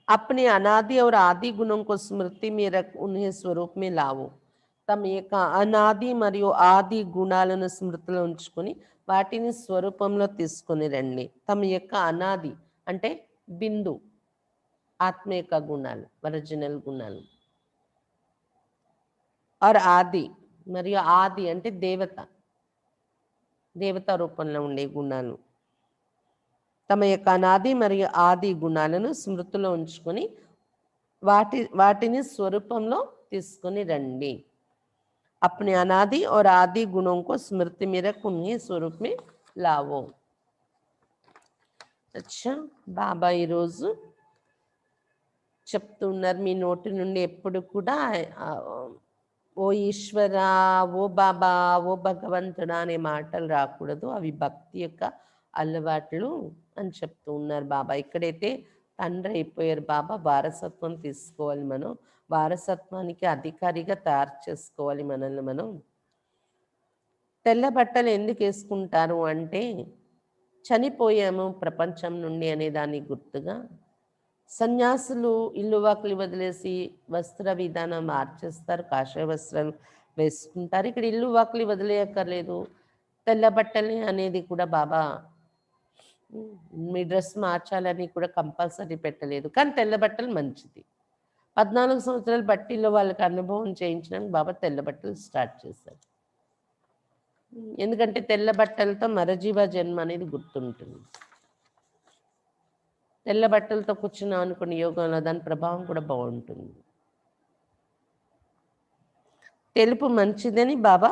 अपने अनादि और आदि गुणों को स्मृति में रख उन्हें स्वरूप में लाओ. తమ యొక్క అనాది మరియు ఆది గుణాలను స్మృతిలో ఉంచుకొని వాటిని స్వరూపంలో తీసుకొని రండి. తమ యొక్క అనాది అంటే బిందు, ఆత్మ యొక్క గుణాలు, ఒరిజినల్ గుణాలు. और ఆది మరియు ఆది అంటే దేవత, దేవతా రూపంలో ఉండే గుణాలు. తమ యొక్క అనాది మరియు ఆది గుణాలను స్మృతిలో ఉంచుకొని వాటిని స్వరూపంలో తీసుకొని రండి. अपने अनादि और आदि गुणों को स्मृति में रख उन्हें स्वरूप में लाओ. अच्छा, బాబా ఈరోజు చెప్తున్నారు, మీ నోటి నుండి ఎప్పుడు కూడా ఓ ఈశ్వర, ఓ బాబా, ఓ భగవంతుడా అనే మాటలు రాకూడదు, అవి భక్తి యొక్క అలవాట్లు అని చెప్తూ ఉన్నారు బాబా. ఇక్కడైతే తండ్రి అయిపోయారు బాబా, వారసత్వం తీసుకోవాలి మనం, వారసత్వానికి అధికారిగా తయారు చేసుకోవాలి మనల్ని మనం. తెల్ల బట్టలు ఎందుకు వేసుకుంటారు అంటే చనిపోయాము ప్రపంచం నుండి అనే దానికి గుర్తుగా సన్యాసులు ఇల్లు వాకిలి వదిలేసి వస్త్ర విధానం మార్చేస్తారు, కాషాయ వస్త్రాలు వేసుకుంటారు. ఇక్కడ ఇల్లు వాకిలి వదిలేయక్కర్లేదు, తెల్ల బట్టలే అనేది కూడా బాబా మీ డ్రెస్ మార్చాలని కూడా కంపల్సరీ పెట్టలేదు. కానీ తెల్ల బట్టలు మంచిది. 14 సంవత్సరాలు బట్టీలో వాళ్ళకి అనుభవం చేయించడానికి బాబా తెల్ల బట్టలు స్టార్ట్ చేశారు. ఎందుకంటే తెల్ల బట్టలతో మరజీవ జన్మ అనేది గుర్తుంటుంది. తెల్ల బట్టలతో కూర్చున్నాం అనుకుని యోగంలో దాని ప్రభావం కూడా బాగుంటుంది. తెలుపు మంచిదని బాబా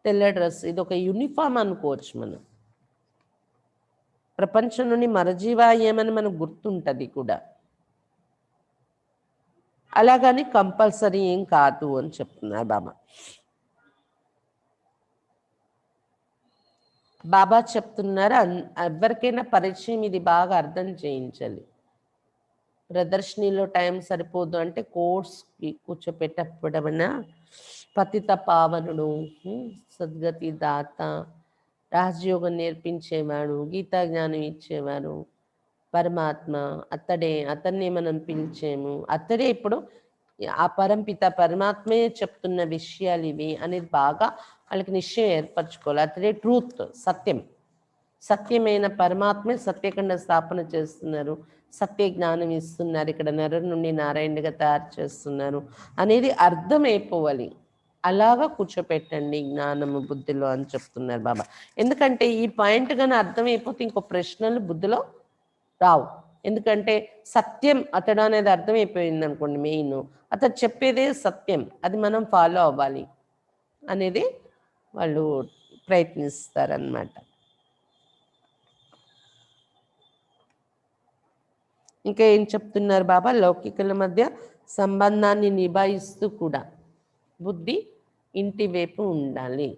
తెల్ల డ్రెస్, ఇది ఒక యూనిఫామ్ అనుకోవచ్చు. మనం ప్రపంచం నుండి మరజీవ ఏమని మనకు గుర్తుంటుంది కూడా. అలాగని కంపల్సరీ ఏం కాదు అని చెప్తున్నారు బాబా. బాబా చెప్తున్నారు ఎవరికైనా పరిచయం ఇది బాగా అర్థం చేయించాలి. ప్రదర్శనలో టైం సరిపోదు అంటే కోర్స్కి కూర్చోపెట్టకపోవడమైనా పతిత పావనుడు, సద్గతి దాత, రాజయోగం నేర్పించేవాడు, గీతా జ్ఞానం ఇచ్చేవాడు పరమాత్మ, అతన్నే మనం పిలిచేము. అతడే ఇప్పుడు ఆ పరంపిత పరమాత్మే చెప్తున్న విషయాలు ఇవి అనేది బాగా వాళ్ళకి నిశ్చయం ఏర్పరచుకోవాలి. అతడే ట్రూత్, సత్యం. సత్యమైన పరమాత్మే సత్యఖండ స్థాపన చేస్తున్నారు, సత్య జ్ఞానం ఇస్తున్నారు, ఇక్కడ నరుడి నుండి నారాయణుడిగా తయారు చేస్తున్నారు అనేది అర్థమైపోవాలి. అలాగా కూర్చోపెట్టండి జ్ఞానము బుద్ధిలో అని చెప్తున్నారు బాబా. ఎందుకంటే ఈ పాయింట్ కానీ అర్థమైపోతే ఇంకో ప్రశ్నలు బుద్ధిలో రావు. ఎందుకంటే సత్యం అతడు అనేది అర్థమైపోయింది అనుకోండి, మెయిన్ అతడు చెప్పేదే సత్యం, అది మనం ఫాలో అవ్వాలి అనేది వాళ్ళు ప్రయత్నిస్తారన్నమాట. ఇంకా ఏం చెప్తున్నారు బాబా, లౌకికుల మధ్య సంబంధాన్ని నిభాయిస్తూ కూడా బుద్ధి ఇంటి వైపు ఉండాలి.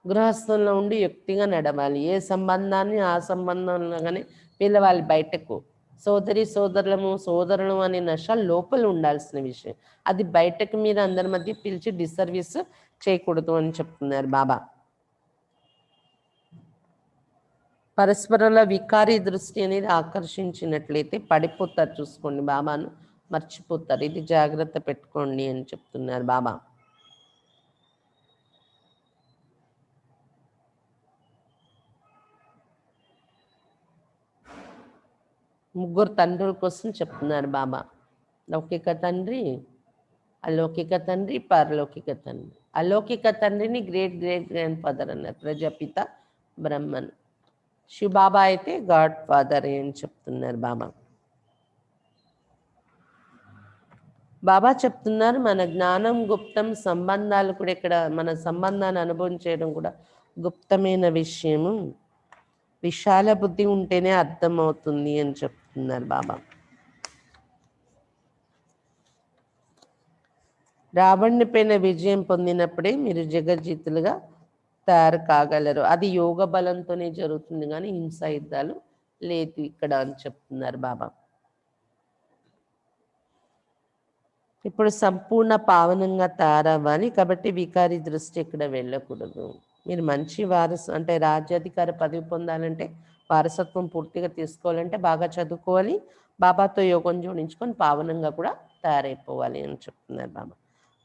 గృహస్థంలో ఉండి యుక్తిగా నడవాలి. ఏ సంబంధాన్ని ఆ సంబంధంలోగానే పిలవాలి బయటకు. సోదరి సోదరులు అనే నష లోపల ఉండాల్సిన విషయం, అది బయటకు మీరు అందరి మధ్య పిలిచి డిసర్వీస్ చేయకూడదు అని చెప్తున్నారు బాబా. పరస్పరాల వికారీ దృష్టి అనేది ఆకర్షించినట్లయితే పడిపోతారు. చూసుకోండి, బాబాను మర్చిపోతారు. ఇది జాగ్రత్త పెట్టుకోండి అని చెప్తున్నారు బాబా. ముగ్గురు తండ్రుల కోసం చెప్తున్నారు బాబా. లౌకిక తండ్రి, అలౌకిక తండ్రి, పారలౌకిక తండ్రి. అలౌకిక తండ్రిని గ్రేట్ గ్రేట్ గ్రాండ్ ఫాదర్ అన్నారు, ప్రజాపిత బ్రహ్మన్. శివ బాబా అయితే గాడ్ ఫాదర్ అని చెప్తున్నారు బాబా. బాబా చెప్తున్నారు మన జ్ఞానం గుప్తం, సంబంధాలు కూడా ఇక్కడ మన సంబంధాన్ని అనుభవం చేయడం కూడా గుప్తమైన విషయము. విశాల బుద్ధి ఉంటేనే అర్థమవుతుంది అని చెప్తున్నారు బాబా. రావణుని పైన విజయం పొందినప్పుడే మీరు జగజ్జీతులుగా తయారు కాగలరు. అది యోగ బలంతోనే జరుగుతుంది, కానీ హింస యుద్ధాలు లేదు ఇక్కడ అని చెప్తున్నారు బాబా. ఇప్పుడు సంపూర్ణ పావనంగా తయారవ్వాలి, కాబట్టి వికారి దృష్టి ఇక్కడ వెళ్ళకూడదు. మీరు మంచి అంటే రాజ్యాధికార పదవి పొందాలంటే, వారసత్వం పూర్తిగా తీసుకోవాలంటే బాగా చదువుకోవాలి, బాబాతో యోగం జోడించుకొని పావనంగా కూడా తయారైపోవాలి అని చెప్తున్నారు బాబా.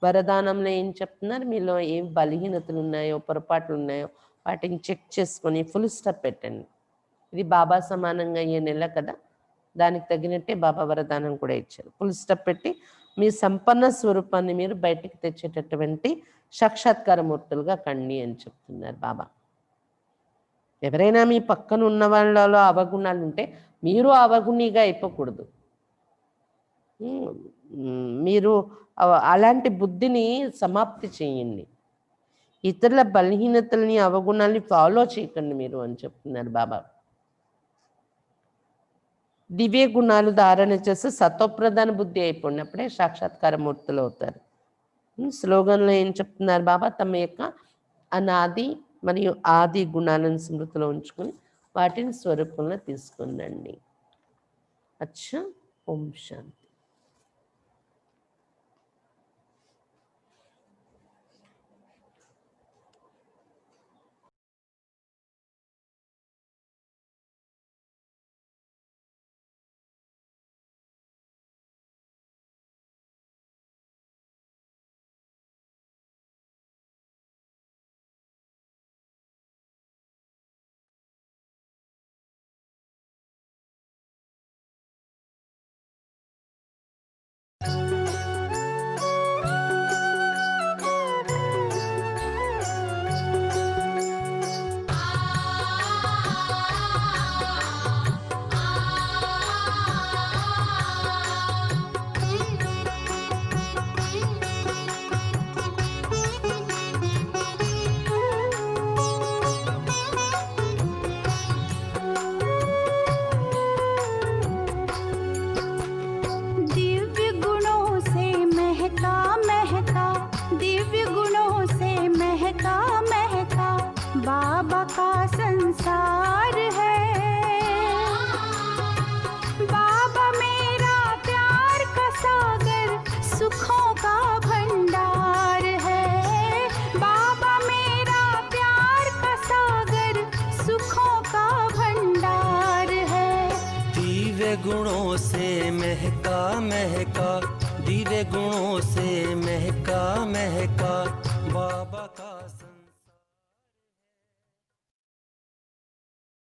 వరదానంలో ఏం చెప్తున్నారు, మీలో ఏం బలహీనతలు ఉన్నాయో, పొరపాట్లు ఉన్నాయో వాటిని చెక్ చేసుకొని ఫుల్ స్టాప్ పెట్టండి. ఇది బాబా సమానంగా అయ్యే నెల కదా, దానికి తగినట్టే బాబా వరదానం కూడా ఇచ్చారు. ఫుల్ స్టాప్ పెట్టి మీ సంపన్న స్వరూపాన్ని మీరు బయటికి తెచ్చేటటువంటి సాక్షాత్కార మూర్తులుగా కండి అని చెప్తున్నారు బాబా. ఎవరైనా మీ పక్కన ఉన్న వాళ్ళలో అవగుణాలు ఉంటే మీరు అవగుణిగా అయిపోకూడదు. మీరు అలాంటి బుద్ధిని సమాప్తి చేయండి. ఇతరుల బలహీనతల్ని అవగుణాల్ని ఫాలో చేయకండి మీరు అని చెప్తున్నారు బాబా. దివ్య గుణాలు ధారణ చేసి సత్వప్రధాన బుద్ధి అయిపోయినప్పుడే సాక్షాత్కార మూర్తులు అవుతారు. స్లోగన్లో ఏం చెప్తున్నారు బాబా, తమ యొక్క అనాది మరియు ఆది గుణాలను స్మృతిలో ఉంచుకొని వాటిని స్వరూపంలో తీసుకుందండి. అచ్చా, ఓం శాంతి. गुणों से महका महका, दिव्य गुणों से महका महका बाबा।